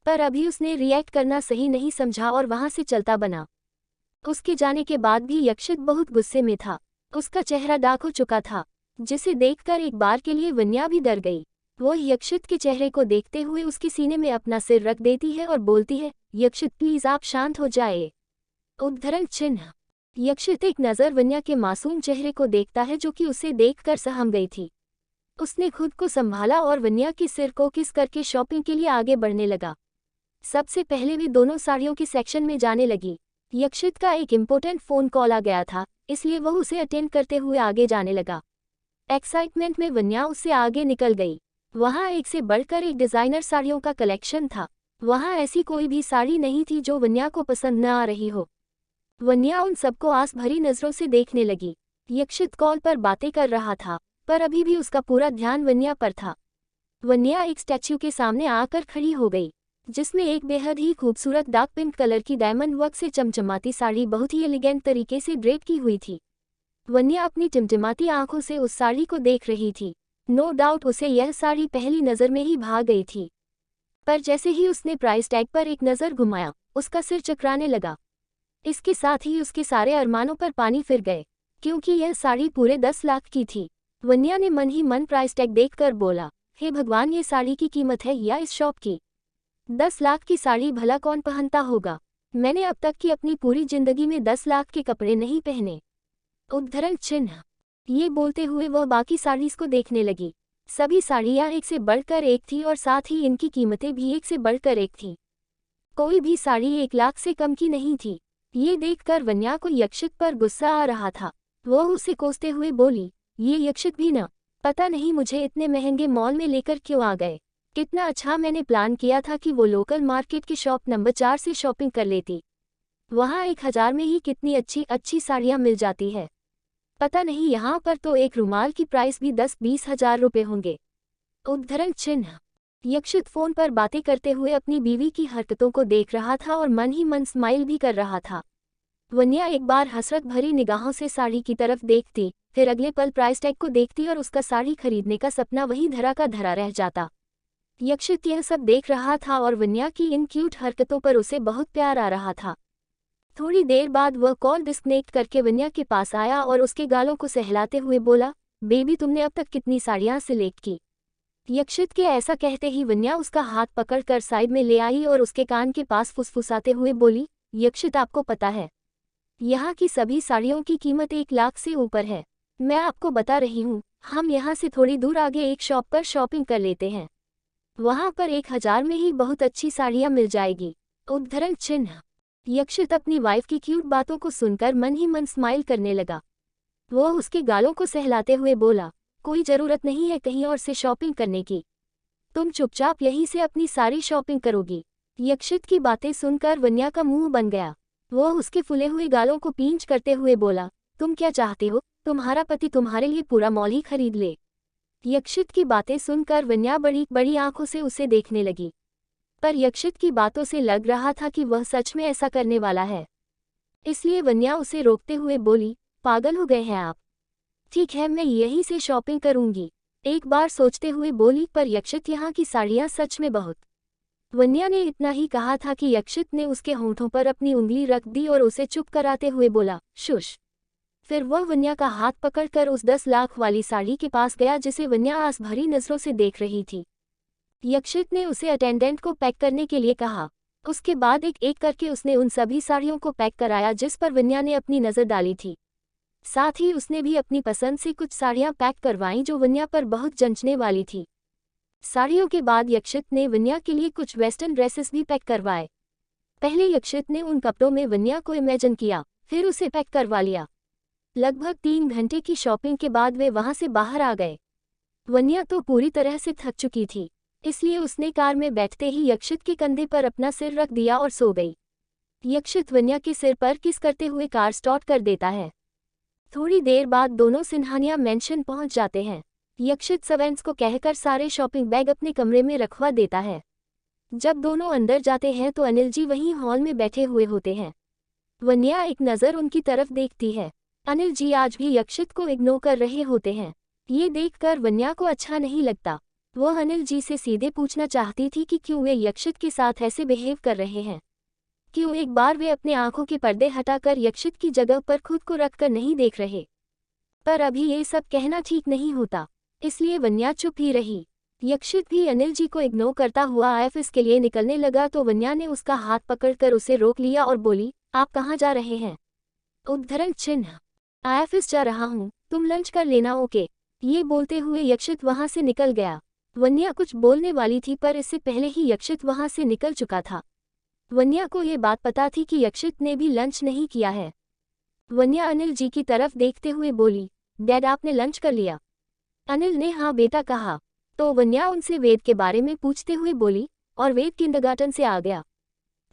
पर अभी उसने रिएक्ट करना सही नहीं समझा और वहां से चलता बना। उसके जाने के बाद भी यक्षित बहुत गुस्से में था। उसका चेहरा डार्क हो चुका था, जिसे देखकर एक बार के लिए वन्या भी डर गई। वह यक्षित के चेहरे को देखते हुए उसके सीने में अपना सिर रख देती है और बोलती है, यक्षित प्लीज आप शांत हो जाए। उद्धरण चिन्ह। यक्षित एक नज़र वन्या के मासूम चेहरे को देखता है जो कि उसे देखकर सहम गई थी। उसने खुद को संभाला और वन्या के सिर को किस करके शॉपिंग के लिए आगे बढ़ने लगा। सबसे पहले वे दोनों साड़ियों के सेक्शन में जाने लगी। यक्षित का एक इम्पोर्टेंट फ़ोन कॉल आ गया था, इसलिए वह उसे अटेंड करते हुए आगे जाने लगा। एक्साइटमेंट में वन्या उससे आगे निकल गई। वहाँ एक से बढ़कर एक डिज़ाइनर साड़ियों का कलेक्शन था। वहाँ ऐसी कोई भी साड़ी नहीं थी जो वन्या को पसंद न आ रही हो। वन्या उन सबको आस भरी नज़रों से देखने लगी। यक्षित कॉल पर बातें कर रहा था, पर अभी भी उसका पूरा ध्यान वन्या पर था। वन्या एक स्टैच्यू के सामने आकर खड़ी हो गई, जिसमें एक बेहद ही खूबसूरत डार्क पिंक कलर की डायमंड वर्क से चमचमाती साड़ी बहुत ही एलिगेंट तरीके से ड्रेप की हुई थी। वन्या अपनी टिमटिमाती आंखों से उस साड़ी को देख रही थी। नो डाउट उसे यह साड़ी पहली नज़र में ही भा गई थी, पर जैसे ही उसने प्राइस टैग पर एक नज़र घुमाया, उसका सिर चकराने लगा। इसके साथ ही उसके सारे अरमानों पर पानी फिर गए, क्योंकि यह साड़ी पूरे 10 लाख की थी। वन्या ने मन ही मन प्राइस टैग देखकर बोला, हे भगवान, ये साड़ी की कीमत है या इस शॉप की? 10 लाख की साड़ी भला कौन पहनता होगा? मैंने अब तक की अपनी पूरी जिंदगी में 10 लाख के कपड़े नहीं पहने। उद्धरण चिन्ह। ये बोलते हुए वह बाकी साड़ीज को देखने लगी। सभी साड़ियाँ एक से बढ़कर एक थी और साथ ही इनकी कीमतें भी एक से बढ़कर एक थी। कोई भी साड़ी 1 लाख से कम की नहीं थी। ये देखकर वन्या को यक्षित पर गुस्सा आ रहा था। वह उसे कोसते हुए बोली, ये यक्षित भी न, पता नहीं मुझे इतने महंगे मॉल में लेकर क्यों आ गए। कितना अच्छा मैंने प्लान किया था कि वो लोकल मार्केट की शॉप नंबर 4 से शॉपिंग कर लेती। वहाँ 1000 में ही कितनी अच्छी अच्छी साड़ियाँ मिल जाती है। पता नहीं यहाँ पर तो एक रुमाल की प्राइस भी 10-20 हज़ार रुपये होंगे। उद्धरण चिन्ह। यक्षित फोन पर बातें करते हुए अपनी बीवी की हरकतों को देख रहा था और मन ही मन स्माइल भी कर रहा था। वन्या एक बार हसरत भरी निगाहों से साड़ी की तरफ देखती, फिर अगले पल प्राइस टैग को देखती और उसका साड़ी खरीदने का सपना वहीं धरा का धरा रह जाता। यक्षित यह सब देख रहा था और वन्या की इन क्यूट हरकतों पर उसे बहुत प्यार आ रहा था। थोड़ी देर बाद वह कॉल डिस्कनेक्ट करके वन्या के पास आया और उसके गालों को सहलाते हुए बोला, बेबी तुमने अब तक कितनी साड़ियाँ सिलेक्ट की? यक्षित के ऐसा कहते ही वन्या उसका हाथ पकड़कर साइड में ले आई और उसके कान के पास फुसफुसाते हुए बोली, यक्षित आपको पता है यहाँ की सभी साड़ियों की कीमत 1 लाख से ऊपर है। मैं आपको बता रही हूँ, हम यहाँ से थोड़ी दूर आगे एक शॉप पर शॉपिंग कर लेते हैं, वहाँ पर 1000 में ही बहुत अच्छी साड़ियाँ मिल जाएगी। उद्धरण चिन्ह। यक्षित अपनी वाइफ की क्यूट बातों को सुनकर मन ही मन स्माइल करने लगा। वह उसके गालों को सहलाते हुए बोला, कोई ज़रूरत नहीं है कहीं और से शॉपिंग करने की, तुम चुपचाप यहीं से अपनी सारी शॉपिंग करोगी। यक्षित की बातें सुनकर वन्या का मुंह बन गया। वह उसके फुले हुए गालों को पींच करते हुए बोला, तुम क्या चाहते हो? तुम्हारा पति तुम्हारे लिए पूरा मॉल ही खरीद ले। यक्षित की बातें सुनकर वन्या बड़ी बड़ी आंखों से उसे देखने लगी, पर यक्षित की बातों से लग रहा था कि वह सच में ऐसा करने वाला है। इसलिए वन्या उसे रोकते हुए बोली, पागल हो गए हैं आप? ठीक है, मैं यहीं से शॉपिंग करूंगी, एक बार सोचते हुए बोली। पर यक्षित यहाँ की साड़ियाँ सच में बहुत। वन्या ने इतना ही कहा था कि यक्षित ने उसके होंठों पर अपनी उंगली रख दी और उसे चुप कराते हुए बोला, शुश। फिर वह वन्या का हाथ पकड़कर उस 10 लाख वाली साड़ी के पास गया जिसे वन्या आस भरी नजरों से देख रही थी। यक्षित ने उसे अटेंडेंट को पैक करने के लिए कहा। उसके बाद एक एक करके उसने उन सभी साड़ियों को पैक कराया जिस पर वन्या ने अपनी नज़र डाली थी। साथ ही उसने भी अपनी पसंद से कुछ साड़ियाँ पैक करवाईं जो वन्या पर बहुत जंचने वाली थी। साड़ियों के बाद यक्षित ने वन्या के लिए कुछ वेस्टर्न ड्रेसेस भी पैक करवाए। पहले यक्षित ने उन कपड़ों में वन्या को इमेजिन किया, फिर उसे पैक करवा लिया। लगभग 3 घंटे की शॉपिंग के बाद वे वहां से बाहर आ गए। वन्या तो पूरी तरह से थक चुकी थी, इसलिए उसने कार में बैठते ही यक्षित के कंधे पर अपना सिर रख दिया और सो गई। यक्षित वन्या के सिर पर किस करते हुए कार स्टार्ट कर देता है। थोड़ी देर बाद दोनों सिन्हानिया मेंशन पहुंच जाते हैं। यक्षित सर्वेंट्स को कहकर सारे शॉपिंग बैग अपने कमरे में रखवा देता है। जब दोनों अंदर जाते हैं तो अनिल जी वहीं हॉल में बैठे हुए होते हैं। वन्या एक नज़र उनकी तरफ देखती है। अनिल जी आज भी यक्षित को इग्नोर कर रहे होते हैं। ये देखकर वन्या को अच्छा नहीं लगता। वह अनिल जी से सीधे पूछना चाहती थी कि क्यों वे यक्षित के साथ ऐसे बिहेव कर रहे हैं, क्यों एक बार वे अपने आंखों के पर्दे हटाकर यक्षित की जगह पर खुद को रखकर नहीं देख रहे। पर अभी ये सब कहना ठीक नहीं होता, इसलिए वन्या चुप ही रही। यक्षित भी अनिल जी को इग्नोर करता हुआ ऑफिस के लिए निकलने लगा तो वन्या ने उसका हाथ पकड़कर उसे रोक लिया और बोली, आप कहाँ जा रहे हैं? उद्धरण चिन्ह। ऑफिस जा रहा हूँ, तुम लंच कर लेना, ओके। ये बोलते हुए यक्षित वहां से निकल गया। वन्या कुछ बोलने वाली थी पर इससे पहले ही यक्षित वहां से निकल चुका था। वन्या को ये बात पता थी कि यक्षित ने भी लंच नहीं किया है। वन्या अनिल जी की तरफ देखते हुए बोली, डैड आपने लंच कर लिया? अनिल ने हाँ बेटा कहा। तो वन्या उनसे वेद के बारे में पूछते हुए बोली, और वेद किंडरगार्टन से आ गया।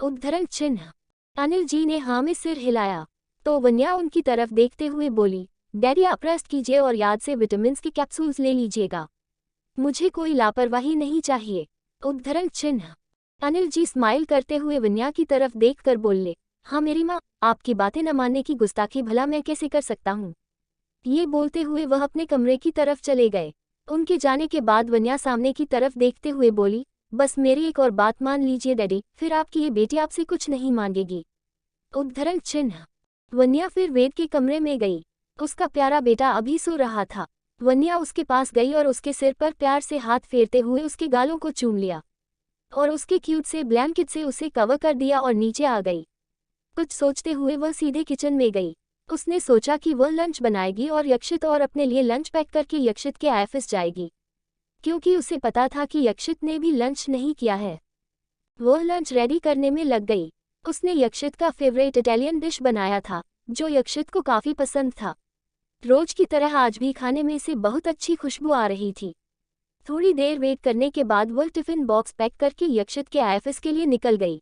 उद्धरण चिन्ह। अनिल जी ने हाँ में सिर हिलाया। तो वन्या उनकी तरफ देखते हुए बोली, डैडी आप रेस्ट कीजिए और याद से विटामिन्स के कैप्सूल्स ले लीजिएगा, मुझे कोई लापरवाही नहीं चाहिए। उद्धरण चिन्ह। अनिल जी स्माइल करते हुए वन्या की तरफ देखकर बोले, हाँ मेरी माँ, आपकी बातें न मानने की गुस्ताखी भला मैं कैसे कर सकता हूँ। ये बोलते हुए वह अपने कमरे की तरफ चले गए। उनके जाने के बाद वन्या सामने की तरफ देखते हुए बोली, बस मेरी एक और बात मान लीजिए डैडी, फिर आपकी ये बेटी आपसे कुछ नहीं मांगेगी। उद्धरण चिन्ह। वन्या फिर वेद के कमरे में गई। उसका प्यारा बेटा अभी सो रहा था। वन्या उसके पास गई और उसके सिर पर प्यार से हाथ फेरते हुए उसके गालों को चूम लिया और उसके क्यूट से ब्लैंकेट से उसे कवर कर दिया और नीचे आ गई। कुछ सोचते हुए वह सीधे किचन में गई। उसने सोचा कि वह लंच बनाएगी और यक्षित और अपने लिए लंच पैक करके यक्षित के ऑफिस जाएगी, क्योंकि उसे पता था कि यक्षित ने भी लंच नहीं किया है। वह लंच रेडी करने में लग गई। उसने यक्षित का फेवरेट इटालियन डिश बनाया था जो यक्षित को काफ़ी पसंद था। रोज की तरह आज भी खाने में से बहुत अच्छी खुशबू आ रही थी। थोड़ी देर वेट करने के बाद वह टिफिन बॉक्स पैक करके यक्षित के ऑफिस के लिए निकल गई।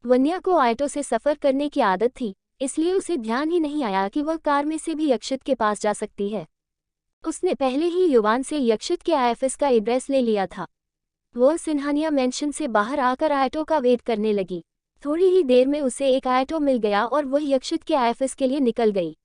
वन्या को ऑटो से सफ़र करने की आदत थी, इसलिए उसे ध्यान ही नहीं आया कि वह कार में से भी यक्षित के पास जा सकती है। उसने पहले ही युवान से यक्षित के ऑफिस का एड्रेस ले लिया था। वह सिन्हानिया मेंशन से बाहर आकर ऑटो का वेट करने लगी। थोड़ी ही देर में उसे एक ऑटो मिल गया और वह यक्षित के ऑफिस के लिए निकल गई।